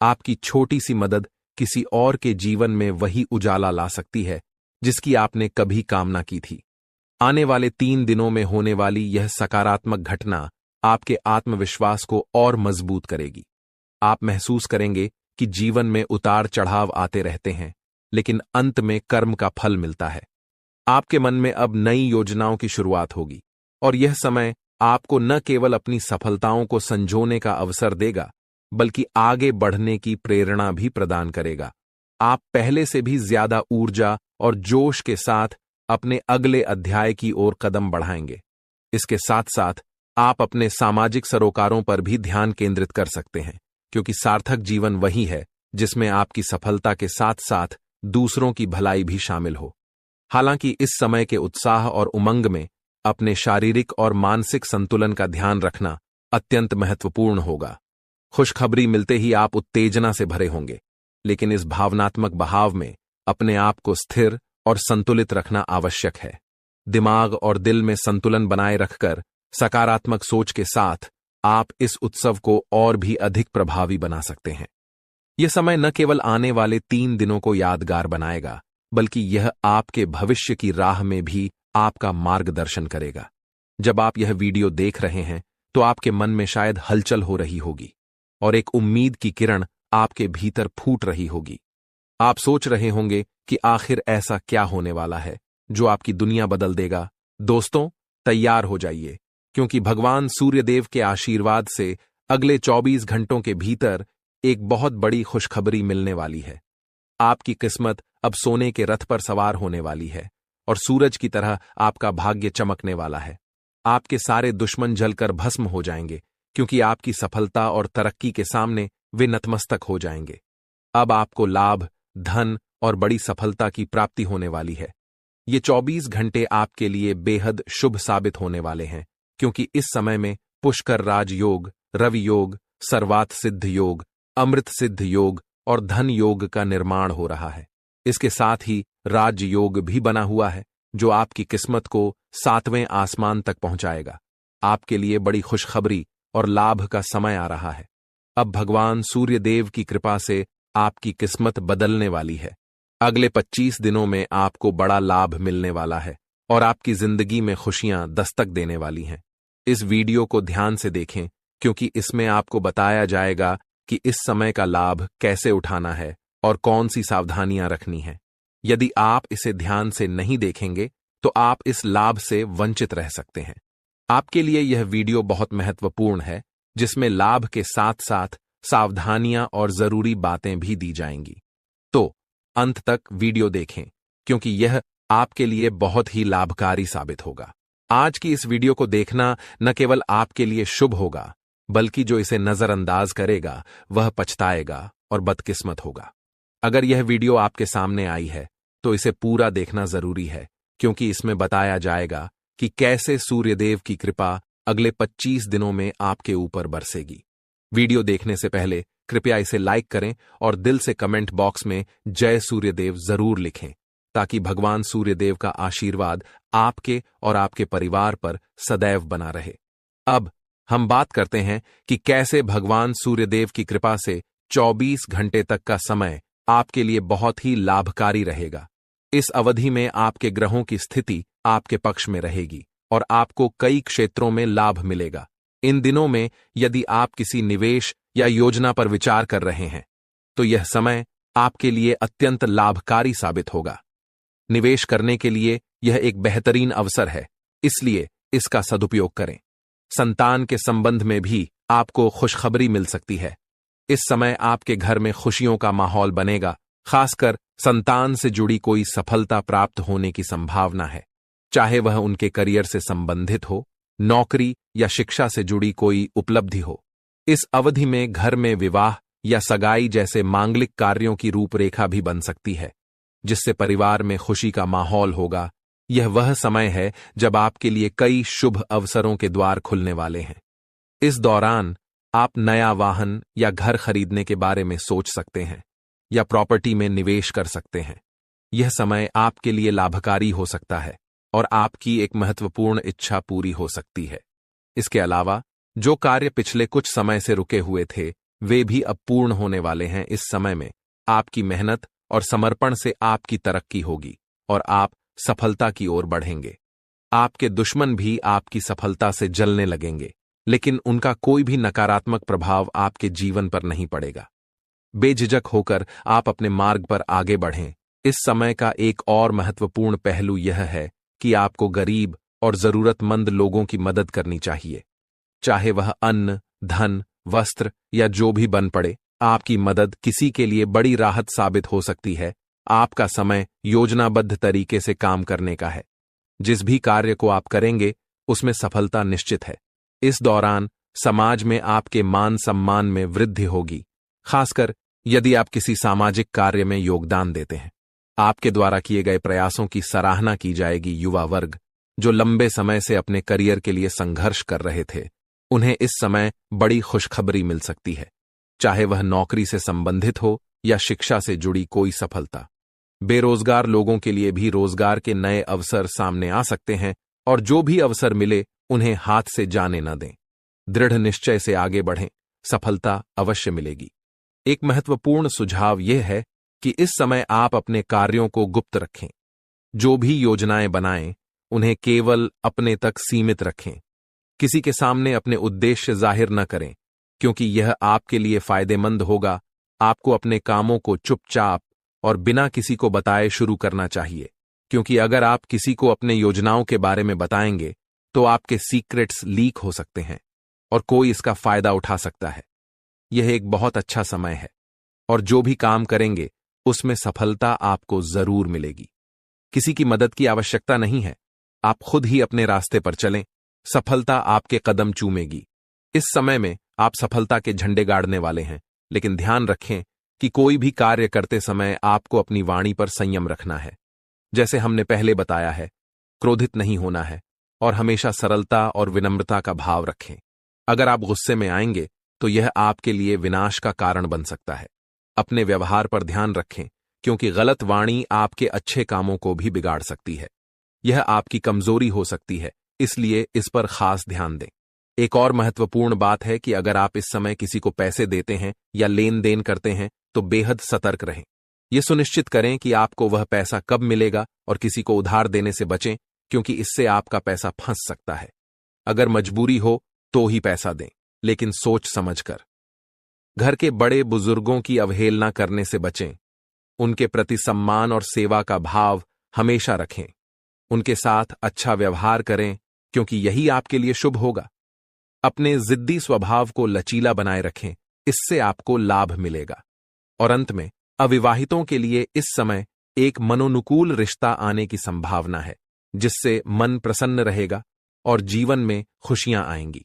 Speaker 1: आपकी छोटी सी मदद किसी और के जीवन में वही उजाला ला सकती है जिसकी आपने कभी कामना की थी। आने वाले 3 दिनों में होने वाली यह सकारात्मक घटना आपके आत्मविश्वास को और मजबूत करेगी। आप महसूस करेंगे कि जीवन में उतार चढ़ाव आते रहते हैं, लेकिन अंत में कर्म का फल मिलता है। आपके मन में अब नई योजनाओं की शुरुआत होगी और यह समय आपको न केवल अपनी सफलताओं को संजोने का अवसर देगा, बल्कि आगे बढ़ने की प्रेरणा भी प्रदान करेगा। आप पहले से भी ज्यादा ऊर्जा और जोश के साथ अपने अगले अध्याय की ओर कदम बढ़ाएंगे। इसके साथ साथ आप अपने सामाजिक सरोकारों पर भी ध्यान केंद्रित कर सकते हैं, क्योंकि सार्थक जीवन वही है जिसमें आपकी सफलता के साथ साथ दूसरों की भलाई भी शामिल हो। हालांकि इस समय के उत्साह और उमंग में अपने शारीरिक और मानसिक संतुलन का ध्यान रखना अत्यंत महत्वपूर्ण होगा। खुशखबरी मिलते ही आप उत्तेजना से भरे होंगे, लेकिन इस भावनात्मक बहाव में अपने आप को स्थिर और संतुलित रखना आवश्यक है। दिमाग और दिल में संतुलन बनाए रखकर सकारात्मक सोच के साथ आप इस उत्सव को और भी अधिक प्रभावी बना सकते हैं। यह समय न केवल आने वाले 3 दिनों को यादगार बनाएगा, बल्कि यह आपके भविष्य की राह में भी आपका मार्गदर्शन करेगा। जब आप यह वीडियो देख रहे हैं तो आपके मन में शायद हलचल हो रही होगी और एक उम्मीद की किरण आपके भीतर फूट रही होगी। आप सोच रहे होंगे कि आखिर ऐसा क्या होने वाला है जो आपकी दुनिया बदल देगा। दोस्तों, तैयार हो जाइए, क्योंकि भगवान सूर्यदेव के आशीर्वाद से अगले 24 घंटों के भीतर एक बहुत बड़ी खुशखबरी मिलने वाली है। आपकी किस्मत अब सोने के रथ पर सवार होने वाली है और सूरज की तरह आपका भाग्य चमकने वाला है। आपके सारे दुश्मन जलकर भस्म हो जाएंगे, क्योंकि आपकी सफलता और तरक्की के सामने वे नतमस्तक हो जाएंगे। अब आपको लाभ, धन और बड़ी सफलता की प्राप्ति होने वाली है। ये 24 घंटे आपके लिए बेहद शुभ साबित होने वाले हैं, क्योंकि इस समय में पुष्कर राज योग, रवि योग, सर्वात सिद्ध योग, अमृत सिद्ध योग और धन योग का निर्माण हो रहा है। इसके साथ ही राज योग भी बना हुआ है, जो आपकी किस्मत को 7वें आसमान तक पहुंचाएगा। आपके लिए बड़ी खुशखबरी और लाभ का समय आ रहा है। अब भगवान सूर्यदेव की कृपा से आपकी किस्मत बदलने वाली है। अगले 25 दिनों में आपको बड़ा लाभ मिलने वाला है और आपकी जिंदगी में खुशियां दस्तक देने वाली हैं। इस वीडियो को ध्यान से देखें, क्योंकि इसमें आपको बताया जाएगा कि इस समय का लाभ कैसे उठाना है और कौन सी सावधानियां रखनी है। यदि आप इसे ध्यान से नहीं देखेंगे तो आप इस लाभ से वंचित रह सकते हैं। आपके लिए यह वीडियो बहुत महत्वपूर्ण है, जिसमें लाभ के साथ साथ सावधानियां और जरूरी बातें भी दी जाएंगी। तो अंत तक वीडियो देखें, क्योंकि यह आपके लिए बहुत ही लाभकारी साबित होगा। आज की इस वीडियो को देखना न केवल आपके लिए शुभ होगा, बल्कि जो इसे नजरअंदाज करेगा वह पछताएगा और बदकिस्मत होगा। अगर यह वीडियो आपके सामने आई है तो इसे पूरा देखना जरूरी है, क्योंकि इसमें बताया जाएगा कि कैसे सूर्यदेव की कृपा अगले 25 दिनों में आपके ऊपर बरसेगी। वीडियो देखने से पहले कृपया इसे लाइक करें और दिल से कमेंट बॉक्स में जय सूर्यदेव जरूर लिखें, ताकि भगवान सूर्यदेव का आशीर्वाद आपके और आपके परिवार पर सदैव बना रहे। अब हम बात करते हैं कि कैसे भगवान सूर्यदेव की कृपा से 24 घंटे तक का समय आपके लिए बहुत ही लाभकारी रहेगा। इस अवधि में आपके ग्रहों की स्थिति आपके पक्ष में रहेगी और आपको कई क्षेत्रों में लाभ मिलेगा। इन दिनों में यदि आप किसी निवेश या योजना पर विचार कर रहे हैं, तो यह समय आपके लिए अत्यंत लाभकारी साबित होगा। निवेश करने के लिए यह एक बेहतरीन अवसर है, इसलिए इसका सदुपयोग करें। संतान के संबंध में भी आपको खुशखबरी मिल सकती है। इस समय आपके घर में खुशियों का माहौल बनेगा, खासकर संतान से जुड़ी कोई सफलता प्राप्त होने की संभावना है, चाहे वह उनके करियर से संबंधित हो, नौकरी या शिक्षा से जुड़ी कोई उपलब्धि हो। इस अवधि में घर में विवाह या सगाई जैसे मांगलिक कार्यों की रूपरेखा भी बन सकती है, जिससे परिवार में खुशी का माहौल होगा। यह वह समय है जब आपके लिए कई शुभ अवसरों के द्वार खुलने वाले हैं। इस दौरान आप नया वाहन या घर खरीदने के बारे में सोच सकते हैं या प्रॉपर्टी में निवेश कर सकते हैं। यह समय आपके लिए लाभकारी हो सकता है और आपकी एक महत्वपूर्ण इच्छा पूरी हो सकती है। इसके अलावा जो कार्य पिछले कुछ समय से रुके हुए थे, वे भी अब पूर्ण होने वाले हैं। इस समय में आपकी मेहनत और समर्पण से आपकी तरक्की होगी और आप सफलता की ओर बढ़ेंगे। आपके दुश्मन भी आपकी सफलता से जलने लगेंगे, लेकिन उनका कोई भी नकारात्मक प्रभाव आपके जीवन पर नहीं पड़ेगा। बेझिझक होकर आप अपने मार्ग पर आगे बढ़ें। इस समय का एक और महत्वपूर्ण पहलू यह है कि आपको गरीब और जरूरतमंद लोगों की मदद करनी चाहिए, चाहे वह अन्न, धन, वस्त्र या जो भी बन पड़े। आपकी मदद किसी के लिए बड़ी राहत साबित हो सकती है। आपका समय योजनाबद्ध तरीके से काम करने का है। जिस भी कार्य को आप करेंगे उसमें सफलता निश्चित है। इस दौरान समाज में आपके मान सम्मान में वृद्धि होगी, खासकर यदि आप किसी सामाजिक कार्य में योगदान देते हैं। आपके द्वारा किए गए प्रयासों की सराहना की जाएगी। युवा वर्ग जो लंबे समय से अपने करियर के लिए संघर्ष कर रहे थे, उन्हें इस समय बड़ी खुशखबरी मिल सकती है, चाहे वह नौकरी से संबंधित हो या शिक्षा से जुड़ी कोई सफलता। बेरोजगार लोगों के लिए भी रोजगार के नए अवसर सामने आ सकते हैं और जो भी अवसर मिले उन्हें हाथ से जाने न दें। दृढ़ निश्चय से आगे बढ़ें, सफलता अवश्य मिलेगी। एक महत्वपूर्ण सुझाव यह है कि इस समय आप अपने कार्यों को गुप्त रखें। जो भी योजनाएं बनाएं, उन्हें केवल अपने तक सीमित रखें। किसी के सामने अपने उद्देश्य जाहिर न करें, क्योंकि यह आपके लिए फायदेमंद होगा। आपको अपने कामों को चुपचाप और बिना किसी को बताए शुरू करना चाहिए, क्योंकि अगर आप किसी को अपने योजनाओं के बारे में बताएंगे तो आपके सीक्रेट्स लीक हो सकते हैं और कोई इसका फायदा उठा सकता है। यह एक बहुत अच्छा समय है और जो भी काम करेंगे उसमें सफलता आपको जरूर मिलेगी। किसी की मदद की आवश्यकता नहीं है, आप खुद ही अपने रास्ते पर चलें, सफलता आपके कदम चूमेगी। इस समय में आप सफलता के झंडे गाड़ने वाले हैं, लेकिन ध्यान रखें कि कोई भी कार्य करते समय आपको अपनी वाणी पर संयम रखना है। जैसे हमने पहले बताया है, क्रोधित नहीं होना है और हमेशा सरलता और विनम्रता का भाव रखें। अगर आप गुस्से में आएंगे तो यह आपके लिए विनाश का कारण बन सकता है। अपने व्यवहार पर ध्यान रखें, क्योंकि गलत वाणी आपके अच्छे कामों को भी बिगाड़ सकती है। यह आपकी कमजोरी हो सकती है, इसलिए इस पर खास ध्यान दें। एक और महत्वपूर्ण बात है कि अगर आप इस समय किसी को पैसे देते हैं या लेन देन करते हैं तो बेहद सतर्क रहें। यह सुनिश्चित करें कि आपको वह पैसा कब मिलेगा और किसी को उधार देने से बचें, क्योंकि इससे आपका पैसा फंस सकता है। अगर मजबूरी हो तो ही पैसा दें, लेकिन सोच समझकर। घर के बड़े बुजुर्गों की अवहेलना करने से बचें। उनके प्रति सम्मान और सेवा का भाव हमेशा रखें। उनके साथ अच्छा व्यवहार करें, क्योंकि यही आपके लिए शुभ होगा। अपने जिद्दी स्वभाव को लचीला बनाए रखें, इससे आपको लाभ मिलेगा। और अंत में अविवाहितों के लिए इस समय एक मनोनुकूल रिश्ता आने की संभावना है, जिससे मन प्रसन्न रहेगा और जीवन में खुशियां आएंगी।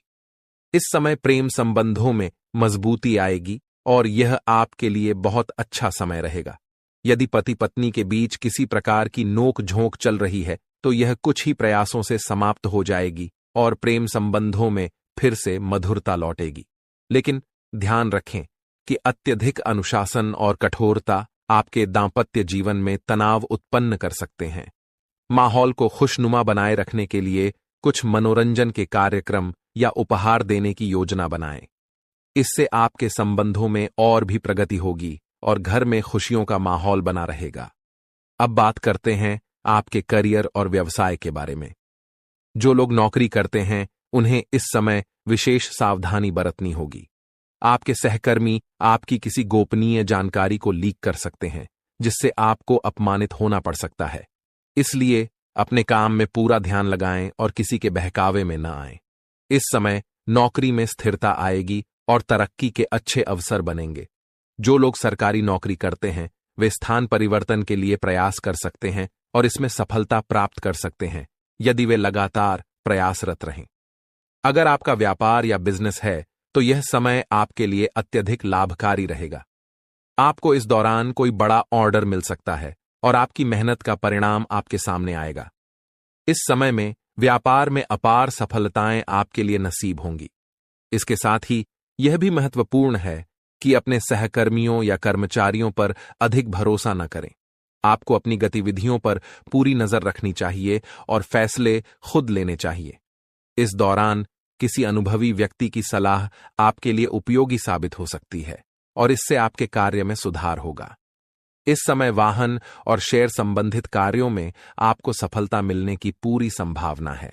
Speaker 1: इस समय प्रेम संबंधों में मजबूती आएगी और यह आपके लिए बहुत अच्छा समय रहेगा। यदि पति पत्नी के बीच किसी प्रकार की नोक झोंक चल रही है तो यह कुछ ही प्रयासों से समाप्त हो जाएगी और प्रेम संबंधों में फिर से मधुरता लौटेगी। लेकिन ध्यान रखें कि अत्यधिक अनुशासन और कठोरता आपके दांपत्य जीवन में तनाव उत्पन्न कर सकते हैं। माहौल को खुशनुमा बनाए रखने के लिए कुछ मनोरंजन के कार्यक्रम या उपहार देने की योजना बनाएं। इससे आपके संबंधों में और भी प्रगति होगी और घर में खुशियों का माहौल बना रहेगा। अब बात करते हैं आपके करियर और व्यवसाय के बारे में। जो लोग नौकरी करते हैं उन्हें इस समय विशेष सावधानी बरतनी होगी। आपके सहकर्मी आपकी किसी गोपनीय जानकारी को लीक कर सकते हैं, जिससे आपको अपमानित होना पड़ सकता है। इसलिए अपने काम में पूरा ध्यान लगाएं और किसी के बहकावे में न आएं। इस समय नौकरी में स्थिरता आएगी और तरक्की के अच्छे अवसर बनेंगे। जो लोग सरकारी नौकरी करते हैं वे स्थान परिवर्तन के लिए प्रयास कर सकते हैं और इसमें सफलता प्राप्त कर सकते हैं, यदि वे लगातार प्रयासरत रहें। अगर आपका व्यापार या बिजनेस है तो यह समय आपके लिए अत्यधिक लाभकारी रहेगा। आपको इस दौरान कोई बड़ा ऑर्डर मिल सकता है और आपकी मेहनत का परिणाम आपके सामने आएगा। इस समय में व्यापार में अपार सफलताएं आपके लिए नसीब होंगी। इसके साथ ही यह भी महत्वपूर्ण है कि अपने सहकर्मियों या कर्मचारियों पर अधिक भरोसा न करें। आपको अपनी गतिविधियों पर पूरी नजर रखनी चाहिए और फैसले खुद लेने चाहिए। इस दौरान किसी अनुभवी व्यक्ति की सलाह आपके लिए उपयोगी साबित हो सकती है और इससे आपके कार्य में सुधार होगा। इस समय वाहन और शेयर संबंधित कार्यों में आपको सफलता मिलने की पूरी संभावना है।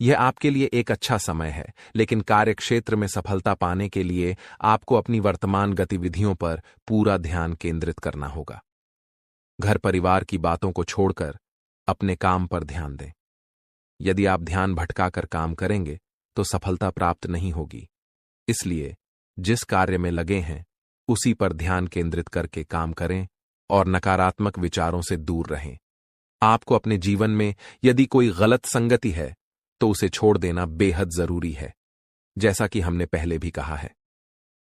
Speaker 1: यह आपके लिए एक अच्छा समय है, लेकिन कार्यक्षेत्र में सफलता पाने के लिए आपको अपनी वर्तमान गतिविधियों पर पूरा ध्यान केंद्रित करना होगा। घर परिवार की बातों को छोड़कर अपने काम पर ध्यान दें। यदि आप ध्यान भटकाकर काम करेंगे तो सफलता प्राप्त नहीं होगी। इसलिए जिस कार्य में लगे हैं उसी पर ध्यान केंद्रित करके काम करें और नकारात्मक विचारों से दूर रहें। आपको अपने जीवन में यदि कोई गलत संगति है तो उसे छोड़ देना बेहद जरूरी है। जैसा कि हमने पहले भी कहा है,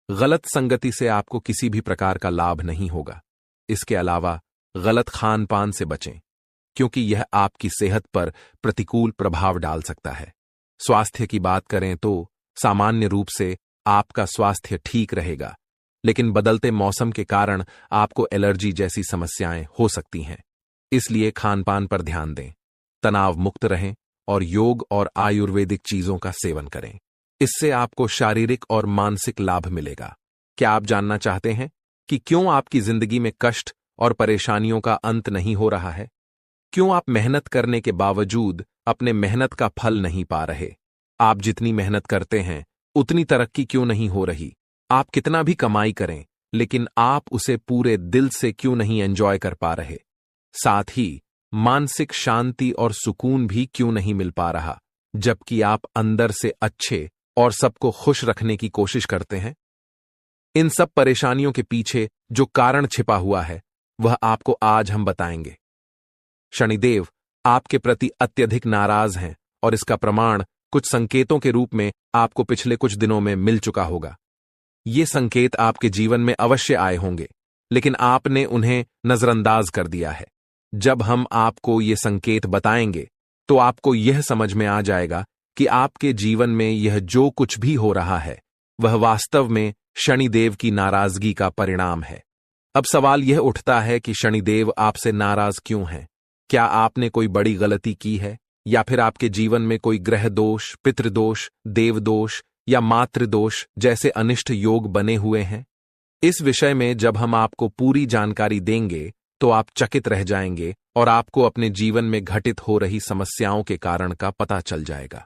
Speaker 1: गलत संगति से आपको किसी भी प्रकार का लाभ नहीं होगा। इसके अलावा गलत खान पान से बचें, क्योंकि यह आपकी सेहत पर प्रतिकूल प्रभाव डाल सकता है। स्वास्थ्य की बात करें तो सामान्य रूप से आपका स्वास्थ्य ठीक रहेगा, लेकिन बदलते मौसम के कारण आपको एलर्जी जैसी समस्याएं हो सकती हैं। इसलिए खानपान पर ध्यान दें, तनाव मुक्त रहें और योग और आयुर्वेदिक चीजों का सेवन करें। इससे आपको शारीरिक और मानसिक लाभ मिलेगा। क्या आप जानना चाहते हैं कि क्यों आपकी जिंदगी में कष्ट और परेशानियों का अंत नहीं हो रहा है? क्यों आप मेहनत करने के बावजूद अपने मेहनत का फल नहीं पा रहे? आप जितनी मेहनत करते हैं उतनी तरक्की क्यों नहीं हो रही? आप कितना भी कमाई करें लेकिन आप उसे पूरे दिल से क्यों नहीं एंजॉय कर पा रहे? साथ ही मानसिक शांति और सुकून भी क्यों नहीं मिल पा रहा, जबकि आप अंदर से अच्छे और सबको खुश रखने की कोशिश करते हैं? इन सब परेशानियों के पीछे जो कारण छिपा हुआ है वह आपको आज हम बताएंगे। शनिदेव आपके प्रति अत्यधिक नाराज हैं और इसका प्रमाण कुछ संकेतों के रूप में आपको पिछले कुछ दिनों में मिल चुका होगा। ये संकेत आपके जीवन में अवश्य आए होंगे, लेकिन आपने उन्हें नजरअंदाज कर दिया है। जब हम आपको ये संकेत बताएंगे तो आपको यह समझ में आ जाएगा कि आपके जीवन में यह जो कुछ भी हो रहा है वह वास्तव में शनिदेव की नाराजगी का परिणाम है। अब सवाल यह उठता है कि शनिदेव आपसे नाराज क्यों हैं? क्या आपने कोई बड़ी गलती की है या फिर आपके जीवन में कोई ग्रह दोष, पितृदोष, देवदोष या मातृदोष जैसे अनिष्ट योग बने हुए हैं? इस विषय में जब हम आपको पूरी जानकारी देंगे तो आप चकित रह जाएंगे और आपको अपने जीवन में घटित हो रही समस्याओं के कारण का पता चल जाएगा।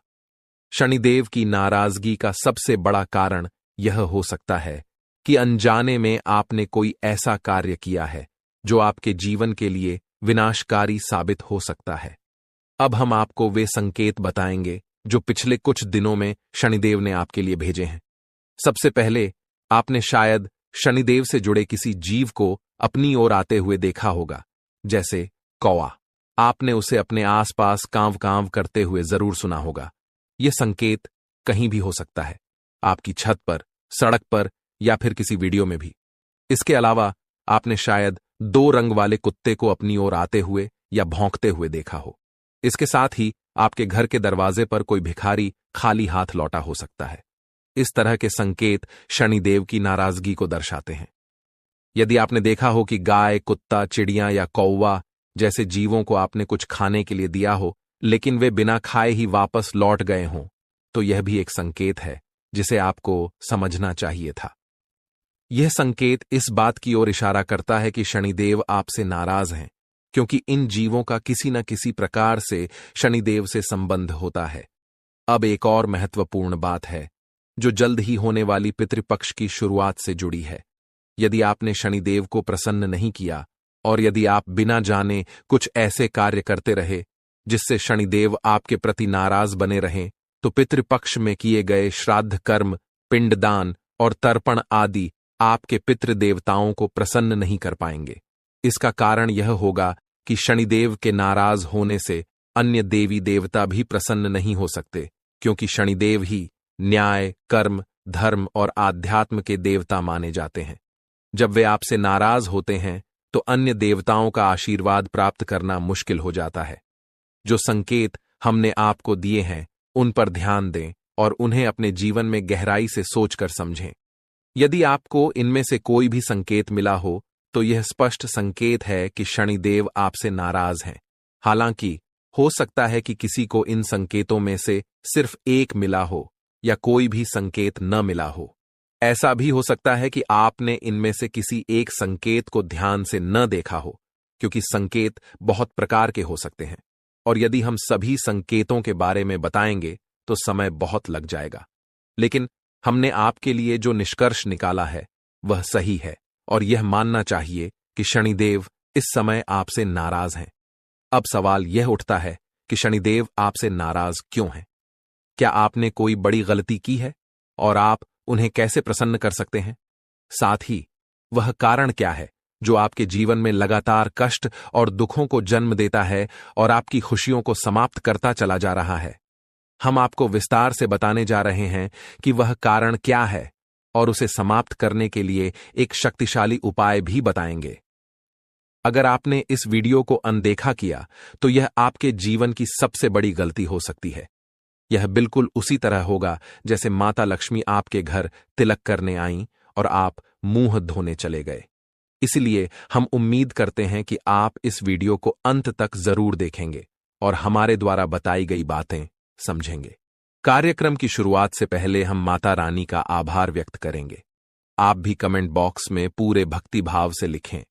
Speaker 1: शनिदेव की नाराजगी का सबसे बड़ा कारण यह हो सकता है कि अनजाने में आपने कोई ऐसा कार्य किया है जो आपके जीवन के लिए विनाशकारी साबित हो सकता है। अब हम आपको वे संकेत बताएंगे जो पिछले कुछ दिनों में शनिदेव ने आपके लिए भेजे हैं। सबसे पहले आपने शायद शनिदेव से जुड़े किसी जीव को अपनी ओर आते हुए देखा होगा, जैसे कौवा। आपने उसे अपने आसपास कांव कांव करते हुए जरूर सुना होगा। यह संकेत कहीं भी हो सकता है, आपकी छत पर, सड़क पर या फिर किसी वीडियो में भी। इसके अलावा आपने शायद 2 रंग वाले कुत्ते को अपनी ओर आते हुए या भौंकते हुए देखा हो। इसके साथ ही आपके घर के दरवाजे पर कोई भिखारी खाली हाथ लौटा हो सकता है। इस तरह के संकेत शनिदेव की नाराजगी को दर्शाते हैं। यदि आपने देखा हो कि गाय, कुत्ता, चिड़िया या कौवा जैसे जीवों को आपने कुछ खाने के लिए दिया हो, लेकिन वे बिना खाए ही वापस लौट गए हों, तो यह भी एक संकेत है जिसे आपको समझना चाहिए था। यह संकेत इस बात की ओर इशारा करता है कि शनिदेव आपसे नाराज हैं, क्योंकि इन जीवों का किसी न किसी प्रकार से शनिदेव से संबंध होता है। अब एक और महत्वपूर्ण बात है, जो जल्द ही होने वाली पितृपक्ष की शुरुआत से जुड़ी है। यदि आपने शनिदेव को प्रसन्न नहीं किया और यदि आप बिना जाने कुछ ऐसे कार्य करते रहे जिससे शनिदेव आपके प्रति नाराज बने रहें, तो पितृपक्ष में किए गए श्राद्ध कर्म, पिंडदान और तर्पण आदि आपके पितृ देवताओं को प्रसन्न नहीं कर पाएंगे। इसका कारण यह होगा कि शनिदेव के नाराज होने से अन्य देवी देवता भी प्रसन्न नहीं हो सकते, क्योंकि शनिदेव ही न्याय, कर्म, धर्म और आध्यात्म के देवता माने जाते हैं। जब वे आपसे नाराज होते हैं तो अन्य देवताओं का आशीर्वाद प्राप्त करना मुश्किल हो जाता है। जो संकेत हमने आपको दिए हैं उन पर ध्यान दें और उन्हें अपने जीवन में गहराई से सोचकर समझें। यदि आपको इनमें से कोई भी संकेत मिला हो तो यह स्पष्ट संकेत है कि शनिदेव आपसे नाराज हैं। हालांकि हो सकता है कि किसी को इन संकेतों में से सिर्फ एक मिला हो या कोई भी संकेत न मिला हो। ऐसा भी हो सकता है कि आपने इनमें से किसी एक संकेत को ध्यान से न देखा हो, क्योंकि संकेत बहुत प्रकार के हो सकते हैं और यदि हम सभी संकेतों के बारे में बताएंगे तो समय बहुत लग जाएगा। लेकिन हमने आपके लिए जो निष्कर्ष निकाला है वह सही है और यह मानना चाहिए कि शनिदेव इस समय आपसे नाराज हैं। अब सवाल यह उठता है कि शनिदेव आपसे नाराज क्यों हैं? क्या आपने कोई बड़ी गलती की है और आप उन्हें कैसे प्रसन्न कर सकते हैं? साथ ही वह कारण क्या है जो आपके जीवन में लगातार कष्ट और दुखों को जन्म देता है और आपकी खुशियों को समाप्त करता चला जा रहा है? हम आपको विस्तार से बताने जा रहे हैं कि वह कारण क्या है और उसे समाप्त करने के लिए एक शक्तिशाली उपाय भी बताएंगे। अगर आपने इस वीडियो को अनदेखा किया तो यह आपके जीवन की सबसे बड़ी गलती हो सकती है। यह बिल्कुल उसी तरह होगा जैसे माता लक्ष्मी आपके घर तिलक करने आईं और आप मुंह धोने चले गए। इसलिए हम उम्मीद करते हैं कि आप इस वीडियो को अंत तक जरूर देखेंगे और हमारे द्वारा बताई गई बातें समझेंगे। कार्यक्रम की शुरुआत से पहले हम माता रानी का आभार व्यक्त करेंगे। आप भी कमेंट बॉक्स में पूरे भक्ति भाव से लिखें,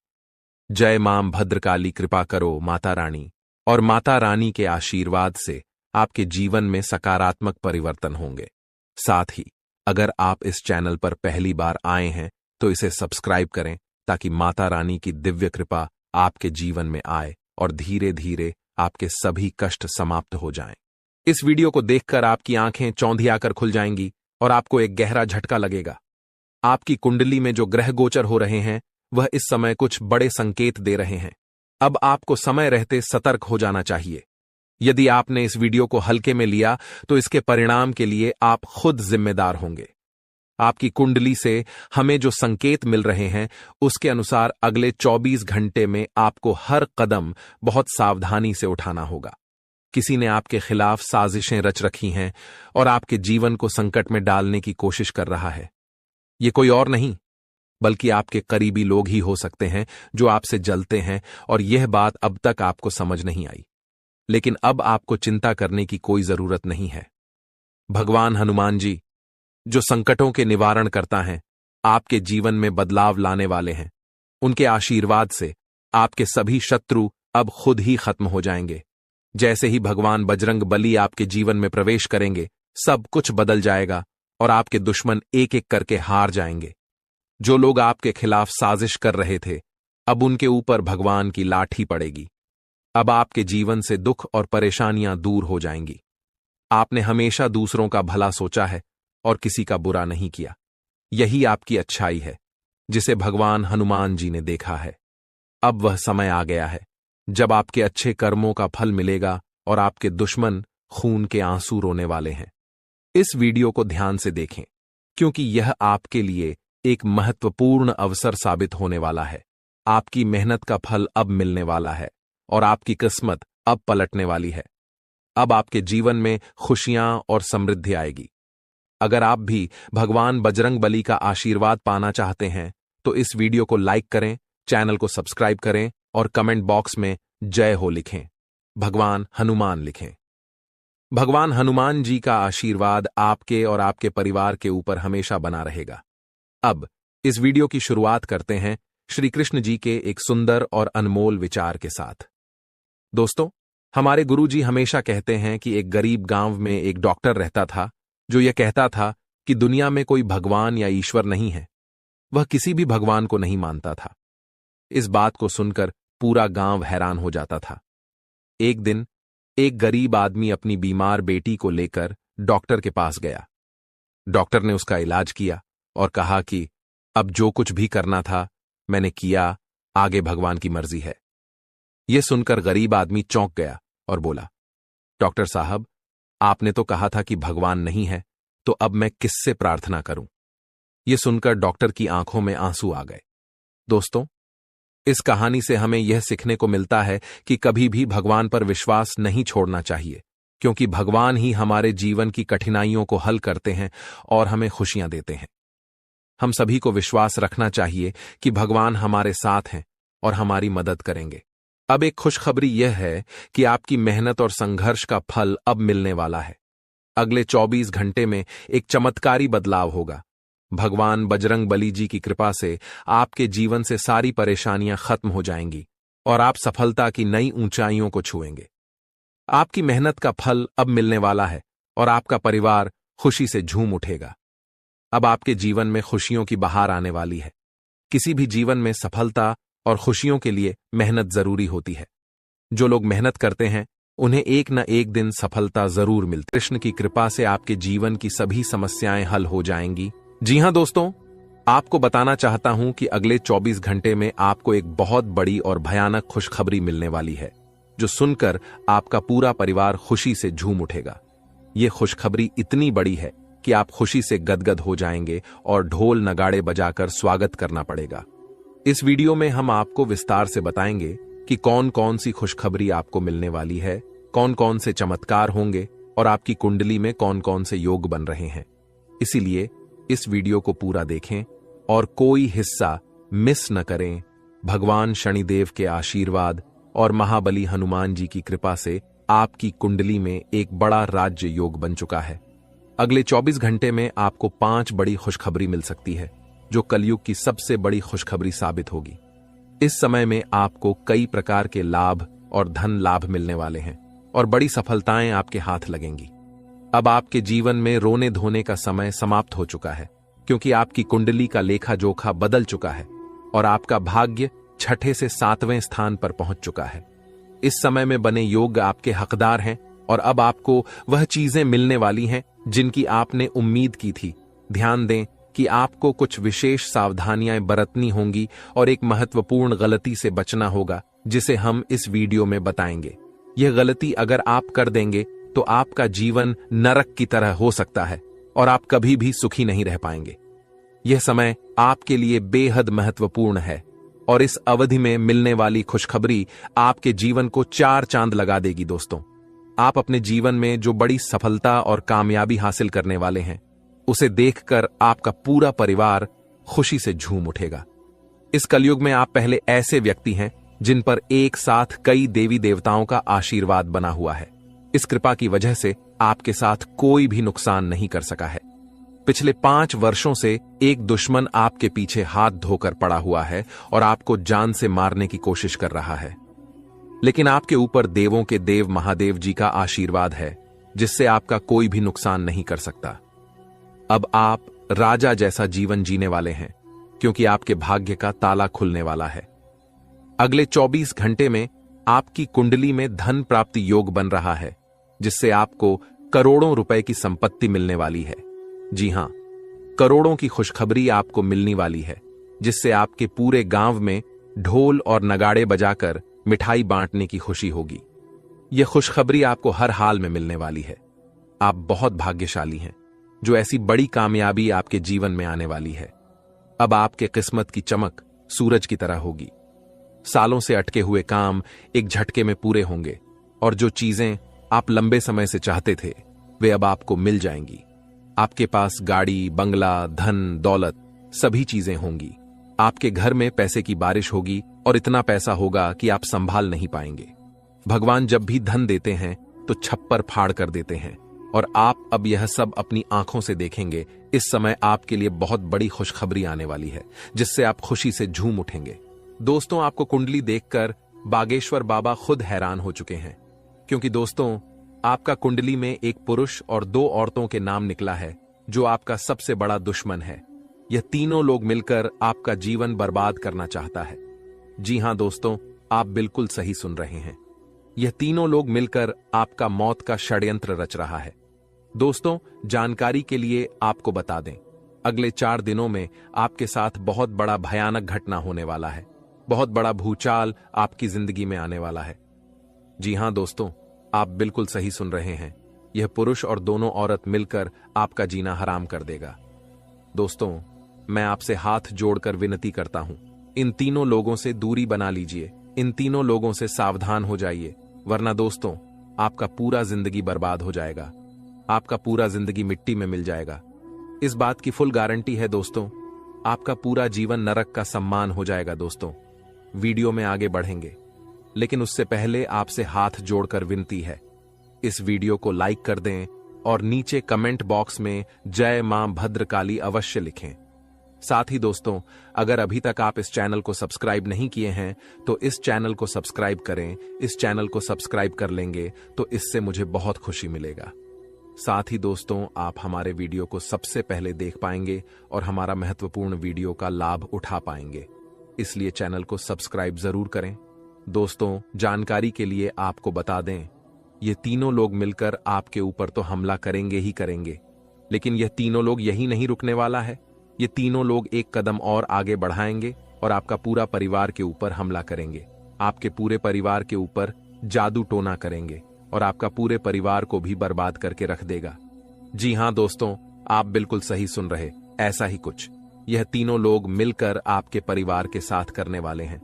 Speaker 1: जय मां भद्रकाली, कृपा करो माता रानी। और माता रानी के आशीर्वाद से आपके जीवन में सकारात्मक परिवर्तन होंगे। साथ ही अगर आप इस चैनल पर पहली बार आए हैं तो इसे सब्सक्राइब करें ताकि माता रानी की दिव्य कृपा आपके जीवन में आए और धीरे धीरे आपके सभी कष्ट समाप्त हो जाएं। इस वीडियो को देखकर आपकी आंखें चौंधी आकर खुल जाएंगी और आपको एक गहरा झटका लगेगा। आपकी कुंडली में जो ग्रह गोचर हो रहे हैं वह इस समय कुछ बड़े संकेत दे रहे हैं। अब आपको समय रहते सतर्क हो जाना चाहिए। यदि आपने इस वीडियो को हल्के में लिया तो इसके परिणाम के लिए आप खुद जिम्मेदार होंगे। आपकी कुंडली से हमें जो संकेत मिल रहे हैं उसके अनुसार अगले 24 घंटे में आपको हर कदम बहुत सावधानी से उठाना होगा। किसी ने आपके खिलाफ साजिशें रच रखी हैं और आपके जीवन को संकट में डालने की कोशिश कर रहा है। ये कोई और नहीं बल्कि आपके करीबी लोग ही हो सकते हैं जो आपसे जलते हैं और यह बात अब तक आपको समझ नहीं आई। लेकिन अब आपको चिंता करने की कोई जरूरत नहीं है। भगवान हनुमान जी, जो संकटों के निवारण करता है, आपके जीवन में बदलाव लाने वाले हैं। उनके आशीर्वाद से आपके सभी शत्रु अब खुद ही खत्म हो जाएंगे। जैसे ही भगवान बजरंग बली आपके जीवन में प्रवेश करेंगे, सब कुछ बदल जाएगा और आपके दुश्मन एक एक करके हार जाएंगे। जो लोग आपके खिलाफ साजिश कर रहे थे, अब उनके ऊपर भगवान की लाठी पड़ेगी। अब आपके जीवन से दुख और परेशानियां दूर हो जाएंगी। आपने हमेशा दूसरों का भला सोचा है और किसी का बुरा नहीं किया। यही आपकी अच्छाई है, जिसे भगवान हनुमान जी ने देखा है। अब वह समय आ गया है जब आपके अच्छे कर्मों का फल मिलेगा और आपके दुश्मन खून के आंसू रोने वाले हैं। इस वीडियो को ध्यान से देखें, क्योंकि यह आपके लिए एक महत्वपूर्ण अवसर साबित होने वाला है। आपकी मेहनत का फल अब मिलने वाला है और आपकी किस्मत अब पलटने वाली है। अब आपके जीवन में खुशियां और समृद्धि आएगी। अगर आप भी भगवान बजरंगबली का आशीर्वाद पाना चाहते हैं तो इस वीडियो को लाइक करें, चैनल को सब्सक्राइब करें और कमेंट बॉक्स में जय हो लिखें। भगवान हनुमान लिखें। भगवान हनुमान जी का आशीर्वाद आपके और आपके परिवार के ऊपर हमेशा बना रहेगा। अब इस वीडियो की शुरुआत करते हैं श्री कृष्ण जी के एक सुंदर और अनमोल विचार के साथ। दोस्तों, हमारे गुरुजी हमेशा कहते हैं कि एक गरीब गांव में एक डॉक्टर रहता था जो यह कहता था कि दुनिया में कोई भगवान या ईश्वर नहीं है। वह किसी भी भगवान को नहीं मानता था। इस बात को सुनकर पूरा गांव हैरान हो जाता था। एक दिन एक गरीब आदमी अपनी बीमार बेटी को लेकर डॉक्टर के पास गया। डॉक्टर ने उसका इलाज किया और कहा कि अब जो कुछ भी करना था मैंने किया, आगे भगवान की मर्जी है। यह सुनकर गरीब आदमी चौंक गया और बोला, डॉक्टर साहब, आपने तो कहा था कि भगवान नहीं है, तो अब मैं किससे प्रार्थना करूं? यह सुनकर डॉक्टर की आंखों में आंसू आ गए। दोस्तों, इस कहानी से हमें यह सीखने को मिलता है कि कभी भी भगवान पर विश्वास नहीं छोड़ना चाहिए, क्योंकि भगवान ही हमारे जीवन की कठिनाइयों को हल करते हैं और हमें खुशियां देते हैं। हम सभी को विश्वास रखना चाहिए कि भगवान हमारे साथ हैं और हमारी मदद करेंगे। अब एक खुशखबरी यह है कि आपकी मेहनत और संघर्ष का फल अब मिलने वाला है। अगले 24 घंटे में एक चमत्कारी बदलाव होगा। भगवान बजरंगबली जी की कृपा से आपके जीवन से सारी परेशानियां खत्म हो जाएंगी और आप सफलता की नई ऊंचाइयों को छुएंगे। आपकी मेहनत का फल अब मिलने वाला है और आपका परिवार खुशी से झूम उठेगा। अब आपके जीवन में खुशियों की बहार आने वाली है। किसी भी जीवन में सफलता और खुशियों के लिए मेहनत जरूरी होती है। जो लोग मेहनत करते हैं उन्हें एक न एक दिन सफलता जरूर मिलती है। कृष्ण की कृपा से आपके जीवन की सभी समस्याएं हल हो जाएंगी। जी हां दोस्तों, आपको बताना चाहता हूं कि अगले 24 घंटे में आपको एक बहुत बड़ी और भयानक खुशखबरी मिलने वाली है, जो सुनकर आपका पूरा परिवार खुशी से झूम उठेगा। यह खुशखबरी इतनी बड़ी है कि आप खुशी से गदगद हो जाएंगे और ढोल नगाड़े बजाकर स्वागत करना पड़ेगा। इस वीडियो में हम आपको विस्तार से बताएंगे कि कौन कौन सी खुशखबरी आपको मिलने वाली है, कौन कौन से चमत्कार होंगे और आपकी कुंडली में कौन कौन से योग बन रहे हैं। इसीलिए इस वीडियो को पूरा देखें और कोई हिस्सा मिस न करें। भगवान शनिदेव के आशीर्वाद और महाबली हनुमान जी की कृपा से आपकी कुंडली में एक बड़ा राज्य योग बन चुका है। अगले 24 घंटे में आपको 5 बड़ी खुशखबरी मिल सकती है, जो कलयुग की सबसे बड़ी खुशखबरी साबित होगी। इस समय में आपको कई प्रकार के लाभ और धन लाभ मिलने वाले हैं और बड़ी सफलताएं आपके हाथ लगेंगी। अब आपके जीवन में रोने धोने का समय समाप्त हो चुका है, क्योंकि आपकी कुंडली का लेखा जोखा बदल चुका है और आपका भाग्य 6 से 7वें स्थान पर पहुंच चुका है। इस समय में बने योग आपके हकदार हैं और अब आपको वह चीजें मिलने वाली हैं जिनकी आपने उम्मीद की थी। ध्यान दें कि आपको कुछ विशेष सावधानियां बरतनी होंगी और एक महत्वपूर्ण गलती से बचना होगा, जिसे हम इस वीडियो में बताएंगे। यह गलती अगर आप कर देंगे तो आपका जीवन नरक की तरह हो सकता है और आप कभी भी सुखी नहीं रह पाएंगे। यह समय आपके लिए बेहद महत्वपूर्ण है और इस अवधि में मिलने वाली खुशखबरी आपके जीवन को 4 चांद लगा देगी। दोस्तों, आप अपने जीवन में जो बड़ी सफलता और कामयाबी हासिल करने वाले हैं, उसे देखकर आपका पूरा परिवार खुशी से झूम उठेगा। इस कलयुग में आप पहले ऐसे व्यक्ति हैं जिन पर एक साथ कई देवी देवताओं का आशीर्वाद बना हुआ है। इस कृपा की वजह से आपके साथ कोई भी नुकसान नहीं कर सका है। पिछले 5 वर्षों से एक दुश्मन आपके पीछे हाथ धोकर पड़ा हुआ है और आपको जान से मारने की कोशिश कर रहा है, लेकिन आपके ऊपर देवों के देव महादेव जी का आशीर्वाद है, जिससे आपका कोई भी नुकसान नहीं कर सकता। अब आप राजा जैसा जीवन जीने वाले हैं, क्योंकि आपके भाग्य का ताला खुलने वाला है। अगले 24 घंटे में आपकी कुंडली में धन प्राप्ति योग बन रहा है, जिससे आपको करोड़ों रुपए की संपत्ति मिलने वाली है। जी हां, करोड़ों की खुशखबरी आपको मिलने वाली है, जिससे आपके पूरे गांव में ढोल और नगाड़े बजाकर मिठाई बांटने की खुशी होगी। यह खुशखबरी आपको हर हाल में मिलने वाली है। आप बहुत भाग्यशाली हैं, जो ऐसी बड़ी कामयाबी आपके जीवन में आने वाली है। अब आपके किस्मत की चमक सूरज की तरह होगी। सालों से अटके हुए काम एक झटके में पूरे होंगे, और जो चीजें आप लंबे समय से चाहते थे, वे अब आपको मिल जाएंगी। आपके पास गाड़ी, बंगला, धन, दौलत सभी चीजें होंगी। आपके घर में पैसे की बारिश होगी, और इतना पैसा होगा कि आप संभाल नहीं पाएंगे। भगवान जब भी धन देते हैं तो छप्पर फाड़ कर देते हैं, और आप अब यह सब अपनी आंखों से देखेंगे। इस समय आपके लिए बहुत बड़ी खुशखबरी आने वाली है, जिससे आप खुशी से झूम उठेंगे। दोस्तों, आपको कुंडली देखकर बागेश्वर बाबा खुद हैरान हो चुके हैं, क्योंकि दोस्तों, आपका कुंडली में एक पुरुष और 2 औरतों के नाम निकला है, जो आपका सबसे बड़ा दुश्मन है। यह तीनों लोग मिलकर आपका जीवन बर्बाद करना चाहता है। जी हां दोस्तों, आप बिल्कुल सही सुन रहे हैं। यह तीनों लोग मिलकर आपका मौत का षड्यंत्र रच रहा है। दोस्तों, जानकारी के लिए आपको बता दें, अगले 4 दिनों में आपके साथ बहुत बड़ा भयानक घटना होने वाला है। बहुत बड़ा भूचाल आपकी जिंदगी में आने वाला है। जी हां दोस्तों, आप बिल्कुल सही सुन रहे हैं। यह पुरुष और दोनों औरत मिलकर आपका जीना हराम कर देगा। दोस्तों, मैं आपसे हाथ जोड़कर विनती करता हूं, इन तीनों लोगों से दूरी बना लीजिए। इन तीनों लोगों से सावधान हो जाइए, वरना दोस्तों, आपका पूरा जिंदगी बर्बाद हो जाएगा। आपका पूरा जिंदगी मिट्टी में मिल जाएगा। इस बात की फुल गारंटी है दोस्तों। आपका पूरा जीवन नरक का सम्मान हो जाएगा। दोस्तों, वीडियो में आगे बढ़ेंगे, लेकिन उससे पहले आपसे हाथ जोड़कर विनती है, इस वीडियो को लाइक कर दें और नीचे कमेंट बॉक्स में जय मां भद्रकाली अवश्य लिखें। साथ ही दोस्तों, अगर अभी तक आप इस चैनल को सब्सक्राइब नहीं किए हैं, तो इस चैनल को सब्सक्राइब करें। इस चैनल को सब्सक्राइब कर लेंगे तो इससे मुझे बहुत खुशी मिलेगा। साथ ही दोस्तों, आप हमारे वीडियो को सबसे पहले देख पाएंगे और हमारा महत्वपूर्ण वीडियो का लाभ उठा पाएंगे। इसलिए चैनल को सब्सक्राइब जरूर करें। दोस्तों, जानकारी के लिए आपको बता दें, ये तीनों लोग मिलकर आपके ऊपर तो हमला करेंगे ही करेंगे, लेकिन यह तीनों लोग यही नहीं रुकने वाला है। ये तीनों लोग एक कदम और आगे बढ़ाएंगे और आपका पूरा परिवार के ऊपर हमला करेंगे। आपके पूरे परिवार के ऊपर जादू टोना करेंगे और आपका पूरे परिवार को भी बर्बाद करके रख देगा। जी हां दोस्तों, आप बिल्कुल सही सुन रहे, ऐसा ही कुछ यह तीनों लोग मिलकर आपके परिवार के साथ करने वाले हैं।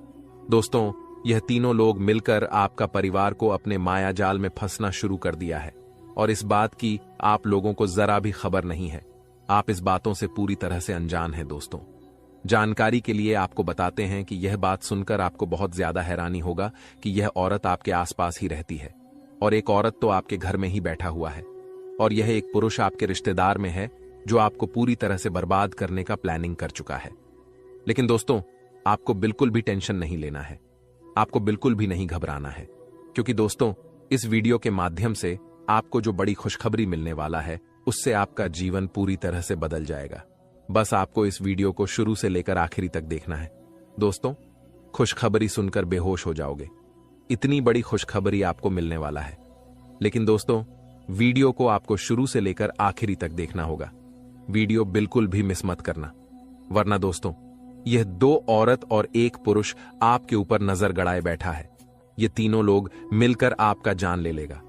Speaker 1: दोस्तों, यह तीनों लोग मिलकर आपका परिवार को अपने माया जाल में फंसना शुरू कर दिया है, और इस बात की आप लोगों को जरा भी खबर नहीं है। आप इस बातों से पूरी तरह से अनजान हैं। दोस्तों, जानकारी के लिए आपको बताते हैं कि यह बात सुनकर आपको बहुत ज्यादा हैरानी होगा कि यह औरत आपके आसपास ही रहती है, और एक औरत तो आपके घर में ही बैठा हुआ है, और यह एक पुरुष आपके रिश्तेदार में है, जो आपको पूरी तरह से बर्बाद करने का प्लानिंग कर चुका है। लेकिन दोस्तों, आपको बिल्कुल भी टेंशन नहीं लेना है, आपको बिल्कुल भी नहीं घबराना है, क्योंकि दोस्तों, इस वीडियो के माध्यम से आपको जो बड़ी खुशखबरी मिलने वाला है, उससे आपका जीवन पूरी तरह से बदल जाएगा। बस आपको इस वीडियो को शुरू से लेकर आखिरी तक देखना है। दोस्तों, खुशखबरी सुनकर बेहोश हो जाओगे, इतनी बड़ी खुशखबरी आपको मिलने वाला है। लेकिन दोस्तों, वीडियो को आपको शुरू से लेकर आखिरी तक देखना होगा। वीडियो बिल्कुल भी मिस मत करना, वरना दोस्तों, यह 2 औरत और 1 पुरुष आपके ऊपर नजर गड़ाए बैठा है। ये तीनों लोग मिलकर आपका जान ले लेगा।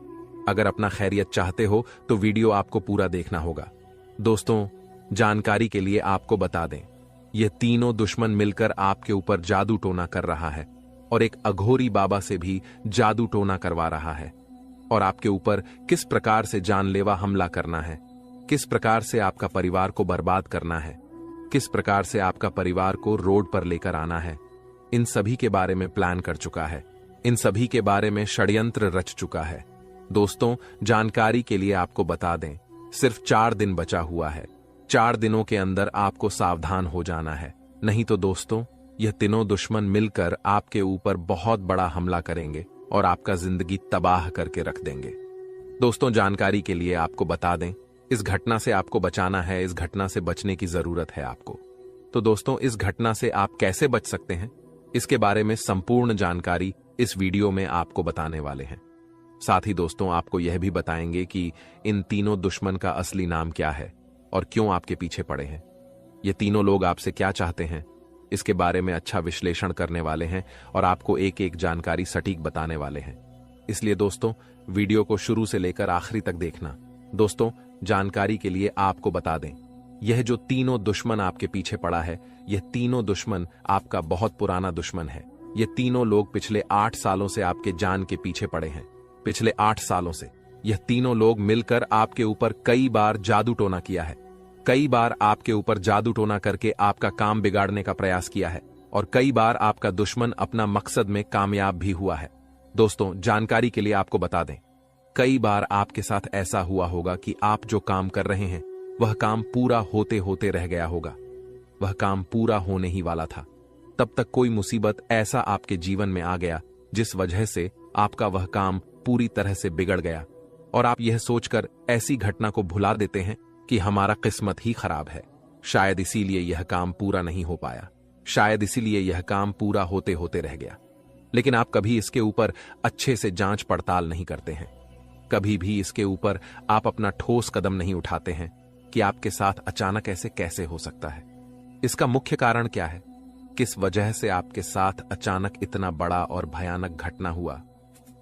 Speaker 1: अगर अपना खैरियत चाहते हो तो वीडियो आपको पूरा देखना होगा। दोस्तों, जानकारी के लिए आपको बता दें, यह तीनों दुश्मन मिलकर आपके ऊपर जादू टोना कर रहा है, और एक अघोरी बाबा से भी जादू टोना करवा रहा है, और आपके ऊपर किस प्रकार से जानलेवा हमला करना है, किस प्रकार से आपका परिवार को बर्बाद करना है, किस प्रकार से आपका परिवार को रोड पर लेकर आना है, इन सभी के बारे में प्लान कर चुका है। इन सभी के बारे में षड्यंत्र रच चुका है। दोस्तों, जानकारी के लिए आपको बता दें, सिर्फ 4 दिन बचा हुआ है। 4 दिनों के अंदर आपको सावधान हो जाना है, नहीं तो दोस्तों, यह तीनों दुश्मन मिलकर आपके ऊपर बहुत बड़ा हमला करेंगे और आपका जिंदगी तबाह करके रख देंगे। दोस्तों, जानकारी के लिए आपको बता दें, इस घटना से आपको बचाना है, इस घटना से बचने की जरूरत है आपको। तो दोस्तों, इस घटना से आप कैसे बच सकते हैं, इसके बारे में संपूर्ण जानकारी इस वीडियो में आपको बताने वाले हैं। साथ ही दोस्तों आपको यह भी बताएंगे कि इन तीनों दुश्मन का असली नाम क्या है और क्यों आपके पीछे पड़े हैं। ये तीनों लोग आपसे क्या चाहते हैं, इसके बारे में अच्छा विश्लेषण करने वाले हैं और आपको एक एक जानकारी सटीक बताने वाले हैं। इसलिए दोस्तों वीडियो को शुरू से लेकर आखिरी तक देखना। दोस्तों जानकारी के लिए आपको बता दें, यह जो तीनों दुश्मन आपके पीछे पड़ा है, यह तीनों दुश्मन आपका बहुत पुराना दुश्मन है। ये तीनों लोग पिछले 8 सालों से आपके जान के पीछे पड़े हैं। पिछले 8 सालों से यह तीनों लोग मिलकर आपके ऊपर कई बार जादू टोना किया है। कई बार आपके ऊपर जादू टोना करके आपका काम बिगाड़ने का प्रयास किया है और कई बार आपका दुश्मन अपना मकसद में कामयाब भी हुआ है। दोस्तों जानकारी के लिए आपको बता दें, कई बार आपके साथ ऐसा हुआ होगा कि आप जो काम कर रहे हैं वह काम पूरा होते होते रह गया होगा। वह काम पूरा होने ही वाला था, तब तक कोई मुसीबत ऐसा आपके जीवन में आ गया जिस वजह से आपका वह काम पूरी तरह से बिगड़ गया और आप यह सोचकर ऐसी घटना को भुला देते हैं कि हमारा किस्मत ही खराब है। शायद इसीलिए यह काम पूरा नहीं हो पाया, शायद इसीलिए यह काम पूरा होते होते रह गया। लेकिन आप कभी इसके ऊपर अच्छे से जांच पड़ताल नहीं करते हैं। कभी भी इसके ऊपर आप अपना ठोस कदम नहीं उठाते हैं कि आपके साथ अचानक ऐसे कैसे हो सकता है। इसका मुख्य कारण क्या है, किस वजह से आपके साथ अचानक इतना बड़ा और भयानक घटना हुआ,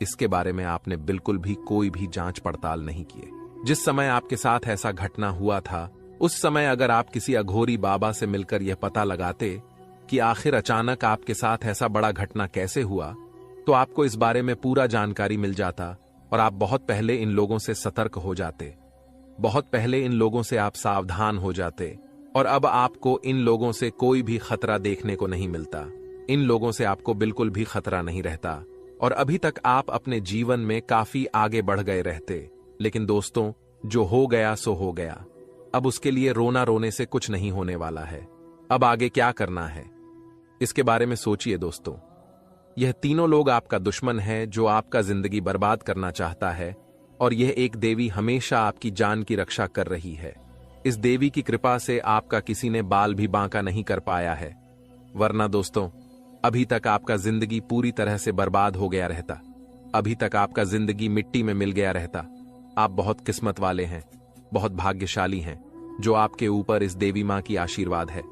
Speaker 1: इसके बारे में आपने बिल्कुल भी कोई भी जांच पड़ताल नहीं किए। जिस समय आपके साथ ऐसा घटना हुआ था, उस समय अगर आप किसी अघोरी बाबा से मिलकर यह पता लगाते कि आखिर अचानक आपके साथ ऐसा बड़ा घटना कैसे हुआ, तो आपको इस बारे में पूरा जानकारी मिल जाता और आप बहुत पहले इन लोगों से सतर्क हो जाते, बहुत पहले इन लोगों से आप सावधान हो जाते और अब आपको इन लोगों से कोई भी खतरा देखने को नहीं मिलता। इन लोगों से आपको बिल्कुल भी खतरा नहीं रहता और अभी तक आप अपने जीवन में काफी आगे बढ़ गए रहते। लेकिन दोस्तों जो हो गया सो हो गया, अब उसके लिए रोना रोने से कुछ नहीं होने वाला है। अब आगे क्या करना है इसके बारे में सोचिए दोस्तों। यह तीनों लोग आपका दुश्मन है जो आपका जिंदगी बर्बाद करना चाहता है और यह एक देवी हमेशा आपकी जान की रक्षा कर रही है। इस देवी की कृपा से आपका किसी ने बाल भी बांका नहीं कर पाया है, वरना दोस्तों अभी तक आपका जिंदगी पूरी तरह से बर्बाद हो गया रहता। अभी तक आपका जिंदगी मिट्टी में मिल गया रहता। आप बहुत किस्मत वाले हैं, बहुत भाग्यशाली हैं जो आपके ऊपर इस देवी मां की आशीर्वाद है।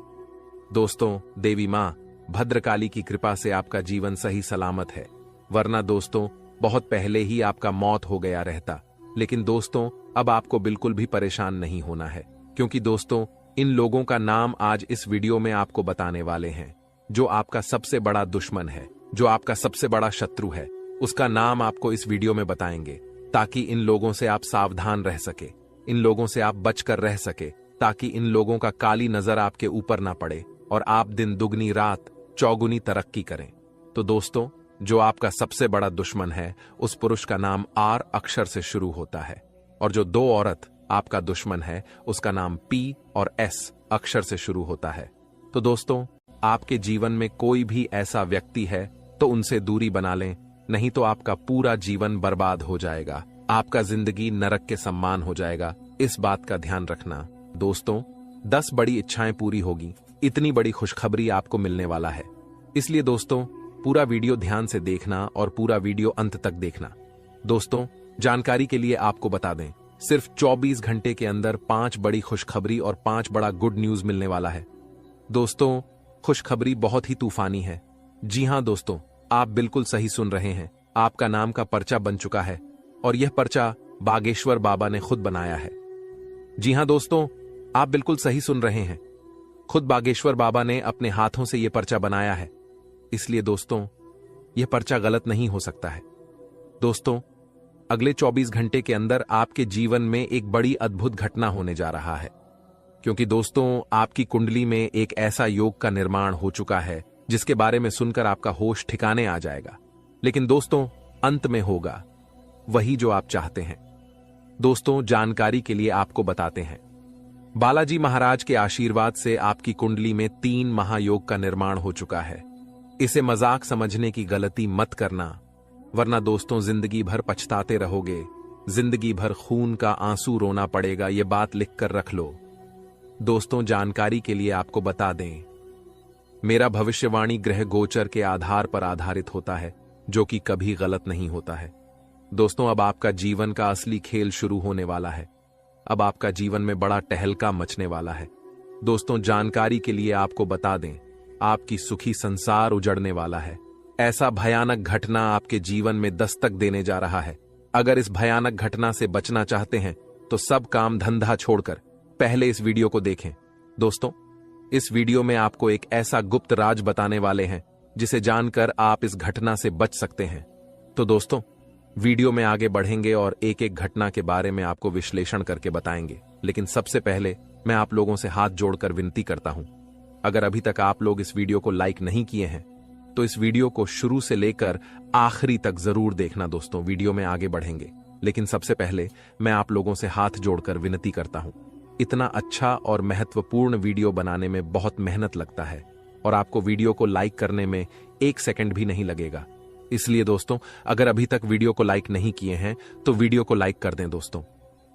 Speaker 1: दोस्तों देवी मां भद्रकाली की कृपा से आपका जीवन सही सलामत है, वरना दोस्तों बहुत पहले ही आपका मौत हो गया रहता। लेकिन दोस्तों अब आपको बिल्कुल भी परेशान नहीं होना है, क्योंकि दोस्तों इन लोगों का नाम आज इस वीडियो में आपको बताने वाले हैं। जो आपका सबसे बड़ा दुश्मन है, जो आपका सबसे बड़ा शत्रु है, उसका नाम आपको इस वीडियो में बताएंगे ताकि इन लोगों से आप सावधान रह सके, इन लोगों से आप बचकर रह सके, ताकि इन लोगों का काली नजर आपके ऊपर ना पड़े और आप दिन दुगनी रात चौगुनी तरक्की करें। तो दोस्तों जो आपका सबसे बड़ा दुश्मन है, उस पुरुष का नाम आर अक्षर से शुरू होता है और जो 2 औरत आपका दुश्मन है उसका नाम पी और एस अक्षर से शुरू होता है। तो दोस्तों आपके जीवन में कोई भी ऐसा व्यक्ति है तो उनसे दूरी बना लें, नहीं तो आपका पूरा जीवन बर्बाद हो जाएगा, आपका जिंदगी नरक के सम्मान हो जाएगा। इस बात का ध्यान रखना। दोस्तों 10 बड़ी इच्छाएं पूरी होगी, इतनी बड़ी खुशखबरी आपको मिलने वाला है। इसलिए दोस्तों पूरा वीडियो ध्यान से देखना और पूरा वीडियो अंत तक देखना। दोस्तों जानकारी के लिए आपको बता दें, सिर्फ 24 घंटे के अंदर 5 बड़ी खुशखबरी और 5 बड़ा गुड न्यूज मिलने वाला है। दोस्तों खुशखबरी बहुत ही तूफानी है। जी हां दोस्तों, आप बिल्कुल सही सुन रहे हैं, आपका नाम का पर्चा बन चुका है और यह पर्चा बागेश्वर बाबा ने खुद बनाया है। जी हां दोस्तों, आप बिल्कुल सही सुन रहे हैं, खुद बागेश्वर बाबा ने अपने हाथों से यह पर्चा बनाया है। इसलिए दोस्तों यह पर्चा गलत नहीं हो सकता है। दोस्तों अगले 24 घंटे के अंदर आपके जीवन में एक बड़ी अद्भुत घटना होने जा रहा है, क्योंकि दोस्तों आपकी कुंडली में एक ऐसा योग का निर्माण हो चुका है जिसके बारे में सुनकर आपका होश ठिकाने आ जाएगा। लेकिन दोस्तों अंत में होगा वही जो आप चाहते हैं। दोस्तों जानकारी के लिए आपको बताते हैं, बालाजी महाराज के आशीर्वाद से आपकी कुंडली में 3 महायोग का निर्माण हो चुका है। इसे मजाक समझने की गलती मत करना, वरना दोस्तों जिंदगी भर पछताते रहोगे, जिंदगी भर खून का आंसू रोना पड़ेगा। ये बात लिखकर रख लो। दोस्तों जानकारी के लिए आपको बता दें, मेरा भविष्यवाणी ग्रह गोचर के आधार पर आधारित होता है, जो कि कभी गलत नहीं होता है। दोस्तों, अब आपका जीवन का असली खेल शुरू होने वाला है। अब आपका जीवन में बड़ा टहलका मचने वाला है। दोस्तों, जानकारी के लिए आपको बता दें, आपकी सुखी संसार उजड़ने वाला है। ऐसा भयानक घटना आपके जीवन में दस्तक देने जा रहा है। अगर इस भयानक घटना से बचना चाहते हैं तो सब काम धंधा छोड़कर पहले इस वीडियो को देखें। दोस्तों, इस वीडियो में आपको एक ऐसा गुप्त राज बताने वाले हैं जिसे जानकर आप इस घटना से बच सकते हैं। तो दोस्तों, वीडियो में आगे बढ़ेंगे और एक एक घटना के बारे में आपको विश्लेषण करके बताएंगे। लेकिन सबसे पहले मैं आप लोगों से हाथ जोड़कर विनती करता हूं, अगर अभी तक आप लोग इस वीडियो को लाइक नहीं किए हैं तो इस वीडियो को शुरू से लेकर आखिरी तक जरूर देखना। दोस्तों, वीडियो में आगे बढ़ेंगे, लेकिन सबसे पहले मैं आप लोगों से हाथ जोड़कर विनती करता हूं। इतना अच्छा और महत्वपूर्ण वीडियो बनाने में बहुत मेहनत लगता है और आपको वीडियो को लाइक करने में 1 सेकंड भी नहीं लगेगा। इसलिए दोस्तों, अगर अभी तक वीडियो को लाइक नहीं किए हैं तो वीडियो को लाइक कर दें। दोस्तों,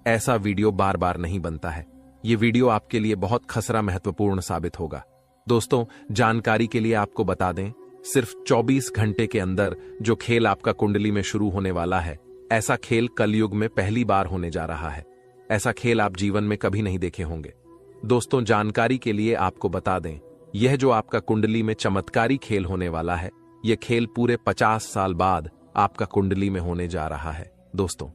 Speaker 1: ऐसा वीडियो बार बार नहीं बनता है। ये वीडियो आपके लिए बहुत खसरा महत्वपूर्ण साबित होगा। दोस्तों, जानकारी के लिए आपको बता दें, सिर्फ 24 घंटे के अंदर जो खेल आपका कुंडली में शुरू होने वाला है, ऐसा खेल कलयुग में पहली बार होने जा रहा है। ऐसा खेल आप जीवन में कभी नहीं देखे होंगे। दोस्तों, जानकारी के लिए आपको बता दें, यह जो आपका कुंडली में चमत्कारी खेल होने वाला है, यह खेल पूरे 50 साल बाद आपका कुंडली में होने जा रहा है। दोस्तों,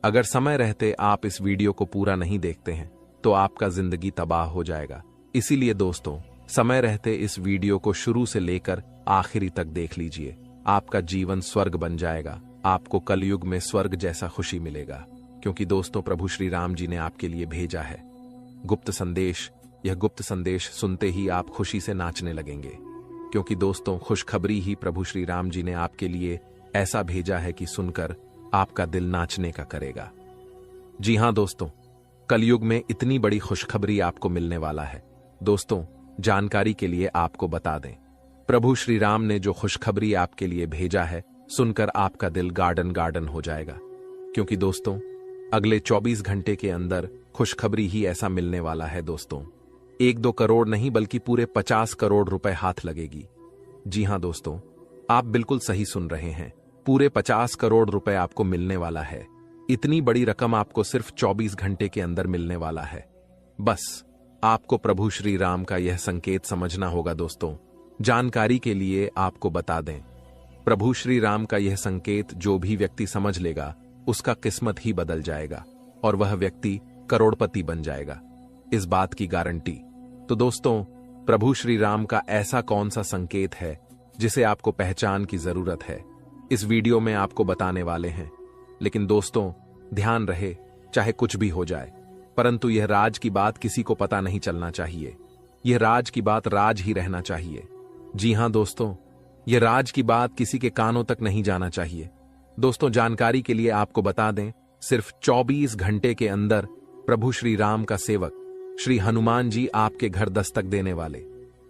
Speaker 1: अगर समय रहते आप इस वीडियो को पूरा नहीं देखते हैं तो आपका जिंदगी तबाह हो जाएगा। इसीलिए दोस्तों, समय रहते इस वीडियो को शुरू से लेकर आखिरी तक देख लीजिए। आपका जीवन स्वर्ग बन जाएगा। आपको कलयुग में स्वर्ग जैसा खुशी मिलेगा, क्योंकि दोस्तों, प्रभु श्री राम जी ने आपके लिए भेजा है गुप्त संदेश। यह गुप्त संदेश सुनते ही आप खुशी से नाचने लगेंगे, क्योंकि दोस्तों, खुशखबरी ही प्रभु श्री राम जी ने आपके लिए ऐसा भेजा है कि सुनकर आपका दिल नाचने का करेगा। जी हां दोस्तों, कलयुग में इतनी बड़ी खुशखबरी आपको मिलने वाला है। दोस्तों, जानकारी के लिए आपको बता दें, प्रभु श्री राम ने जो खुशखबरी आपके लिए भेजा है, सुनकर आपका दिल गार्डन गार्डन हो जाएगा। क्योंकि दोस्तों, अगले 24 घंटे के अंदर खुशखबरी ही ऐसा मिलने वाला है। दोस्तों, 1-2 करोड़ नहीं बल्कि पूरे 50 करोड़ रुपए हाथ लगेगी। जी हां दोस्तों, आप बिल्कुल सही सुन रहे हैं, पूरे 50 करोड़ रुपए आपको मिलने वाला है। इतनी बड़ी रकम आपको सिर्फ 24 घंटे के अंदर मिलने वाला है। बस आपको प्रभु श्री राम का यह संकेत समझना होगा। दोस्तों, जानकारी के लिए आपको बता दें, प्रभु श्री राम का यह संकेत जो भी व्यक्ति समझ लेगा, उसका किस्मत ही बदल जाएगा और वह व्यक्ति करोड़पति बन जाएगा, इस बात की गारंटी। तो दोस्तों, प्रभु श्री राम का ऐसा कौन सा संकेत है जिसे आपको पहचान की जरूरत है, इस वीडियो में आपको बताने वाले हैं। लेकिन दोस्तों, ध्यान रहे, चाहे कुछ भी हो जाए, परंतु यह राज की बात किसी को पता नहीं चलना चाहिए। यह राज की बात राज ही रहना चाहिए। जी हां दोस्तों, यह राज की बात किसी के कानों तक नहीं जाना चाहिए। दोस्तों, जानकारी के लिए आपको बता दें, सिर्फ 24 घंटे के अंदर प्रभु श्री राम का सेवक श्री हनुमान जी आपके घर दस्तक देने वाले।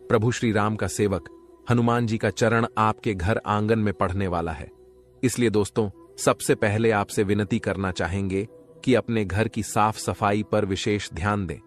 Speaker 1: प्रभु श्री राम का सेवक हनुमान जी का चरण आपके घर आंगन में पढ़ने वाला है। इसलिए दोस्तों, सबसे पहले आपसे विनती करना चाहेंगे कि अपने घर की साफ सफाई पर विशेष ध्यान दें।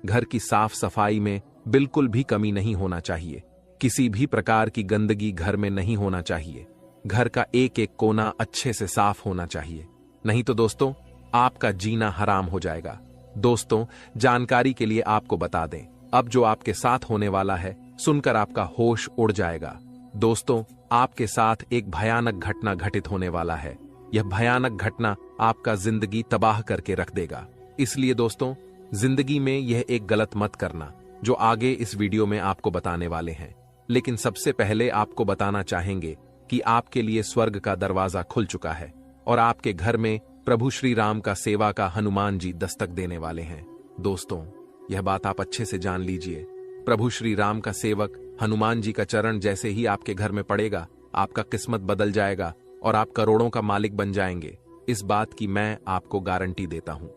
Speaker 1: घर की साफ सफाई में बिल्कुल भी कमी नहीं होना चाहिए। किसी भी प्रकार की गंदगी घर में नहीं होना चाहिए। घर का एक एक कोना अच्छे से साफ होना चाहिए, नहीं तो दोस्तों, आपका जीना हराम हो जाएगा। दोस्तों, जानकारी के लिए आपको बता दें, अब जो आपके साथ होने वाला है, सुनकर आपका होश उड़ जाएगा। दोस्तों, आपके साथ एक भयानक घटना घटित होने वाला है। यह भयानक घटना आपका जिंदगी तबाह करके रख देगा। इसलिए दोस्तों, जिंदगी में यह एक गलत मत करना, जो आगे इस वीडियो में आपको बताने वाले हैं। लेकिन सबसे पहले आपको बताना चाहेंगे कि आपके लिए स्वर्ग का दरवाजा खुल चुका है और आपके घर में प्रभु श्री राम का सेवा का हनुमान जी दस्तक देने वाले हैं। दोस्तों, यह बात आप अच्छे से जान लीजिए, प्रभु श्री राम का सेवक हनुमान जी का चरण जैसे ही आपके घर में पड़ेगा, आपका किस्मत बदल जाएगा और आप करोड़ों का मालिक बन जाएंगे। इस बात की मैं आपको गारंटी देता हूं।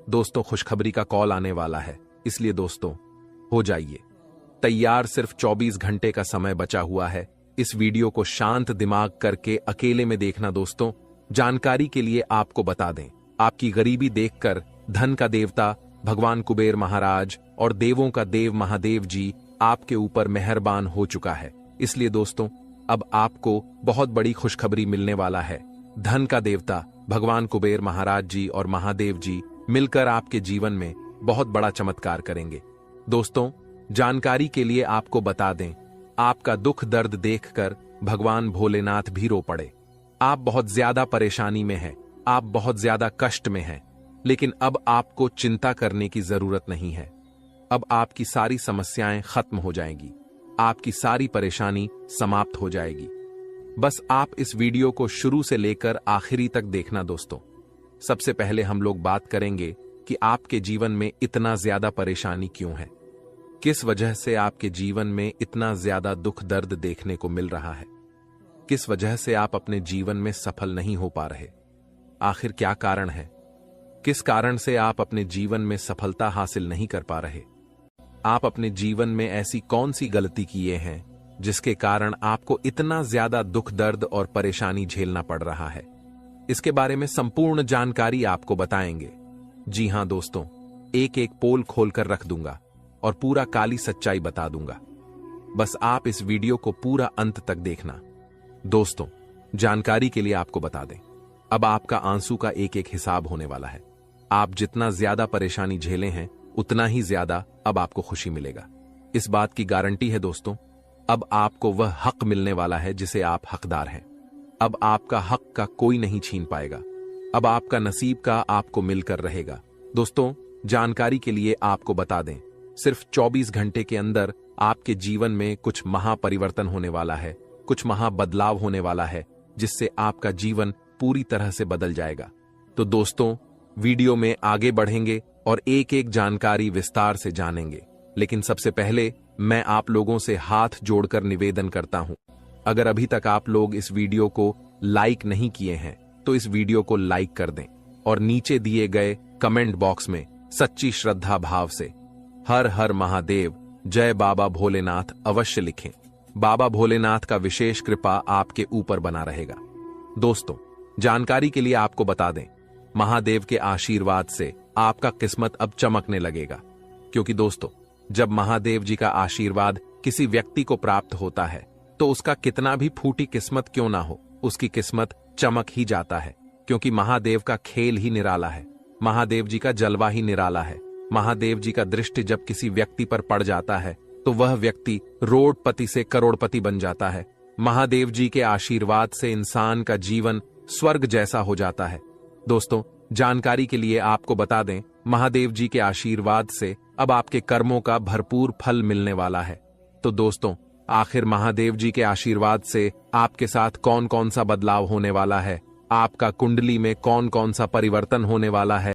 Speaker 1: दोस्तों, खुशखबरी का कॉल आने वाला है, इसलिए दोस्तों, हो जाइए तैयार। सिर्फ 24 घंटे का समय बचा हुआ है। इस वीडियो को शांत दिमाग करके अकेले में देखना। दोस्तों, जानकारी के लिए आपको बता दें, आपकी गरीबी देखकर धन का देवता भगवान कुबेर महाराज और देवों का देव महादेव जी आपके ऊपर मेहरबान हो चुका है। इसलिए दोस्तों, अब आपको बहुत बड़ी खुशखबरी मिलने वाला है। धन का देवता भगवान कुबेर महाराज जी और महादेव जी मिलकर आपके जीवन में बहुत बड़ा चमत्कार करेंगे। दोस्तों, जानकारी के लिए आपको बता दें, आपका दुख दर्द देखकर भगवान भोलेनाथ भी रो पड़े। आप बहुत ज्यादा परेशानी में हैं, आप बहुत ज्यादा कष्ट में हैं, लेकिन अब आपको चिंता करने की जरूरत नहीं है। अब आपकी सारी समस्याएं खत्म हो जाएंगी, आपकी सारी परेशानी समाप्त हो जाएगी। बस आप इस वीडियो को शुरू से लेकर आखिरी तक देखना। दोस्तों, सबसे पहले हम लोग बात करेंगे कि आपके जीवन में इतना ज्यादा परेशानी क्यों है, किस वजह से आपके जीवन में इतना ज्यादा दुख दर्द देखने को मिल रहा है, किस वजह से आप अपने जीवन में सफल नहीं हो पा रहे, आखिर क्या कारण है, किस कारण से आप अपने जीवन में सफलता हासिल नहीं कर पा रहे, आप अपने जीवन में ऐसी कौन सी गलती किए हैं जिसके कारण आपको इतना ज्यादा दुख दर्द और परेशानी झेलना पड़ रहा है। इसके बारे में संपूर्ण जानकारी आपको बताएंगे। जी हां दोस्तों, एक एक पोल खोलकर रख दूंगा और पूरा काली सच्चाई बता दूंगा। बस आप इस वीडियो को पूरा अंत तक देखना। दोस्तों, जानकारी के लिए आपको बता दें, अब आपका आंसू का एक एक हिसाब होने वाला है। आप जितना ज्यादा परेशानी झेले हैं उतना ही ज्यादा अब आपको खुशी मिलेगा। इस बात की गारंटी है दोस्तों, अब आपको वह हक मिलने वाला है जिसे आप हकदार हैं। अब आपका हक का कोई नहीं छीन पाएगा, अब आपका नसीब का आपको मिलकर रहेगा। दोस्तों, जानकारी के लिए आपको बता दें, सिर्फ 24 घंटे के अंदर आपके जीवन में कुछ महापरिवर्तन होने वाला है, कुछ महाबदलाव होने वाला है, जिससे आपका जीवन पूरी तरह से बदल जाएगा। तो दोस्तों, वीडियो में आगे बढ़ेंगे और एक एक जानकारी विस्तार से जानेंगे, लेकिन सबसे पहले मैं आप लोगों से हाथ जोड़कर निवेदन करता हूं, अगर अभी तक आप लोग इस वीडियो को लाइक नहीं किए हैं तो इस वीडियो को लाइक कर दें और नीचे दिए गए कमेंट बॉक्स में सच्ची श्रद्धा भाव से हर हर महादेव, जय बाबा भोलेनाथ अवश्य लिखें। बाबा भोलेनाथ का विशेष कृपा आपके ऊपर बना रहेगा। दोस्तों, जानकारी के लिए आपको बता दें, महादेव के आशीर्वाद से आपका किस्मत अब चमकने लगेगा, क्योंकि दोस्तों, जब महादेव जी का आशीर्वाद किसी व्यक्ति को प्राप्त होता है तो उसका कितना भी फूटी किस्मत क्यों ना हो, उसकी किस्मत चमक ही जाता है, क्योंकि महादेव का खेल ही निराला है, महादेव जी का जलवा ही निराला है। महादेव जी का दृष्टि जब किसी व्यक्ति पर पड़ जाता है तो वह व्यक्ति रोडपति से करोड़पति बन जाता है। महादेव जी के आशीर्वाद से इंसान का जीवन स्वर्ग जैसा हो जाता है। दोस्तों, जानकारी के लिए आपको बता दें, महादेव जी के आशीर्वाद से अब आपके कर्मों का भरपूर फल मिलने वाला है। तो दोस्तों, आखिर महादेव जी के आशीर्वाद से आपके साथ कौन कौन सा बदलाव होने वाला है, आपका कुंडली में कौन कौन सा परिवर्तन होने वाला है,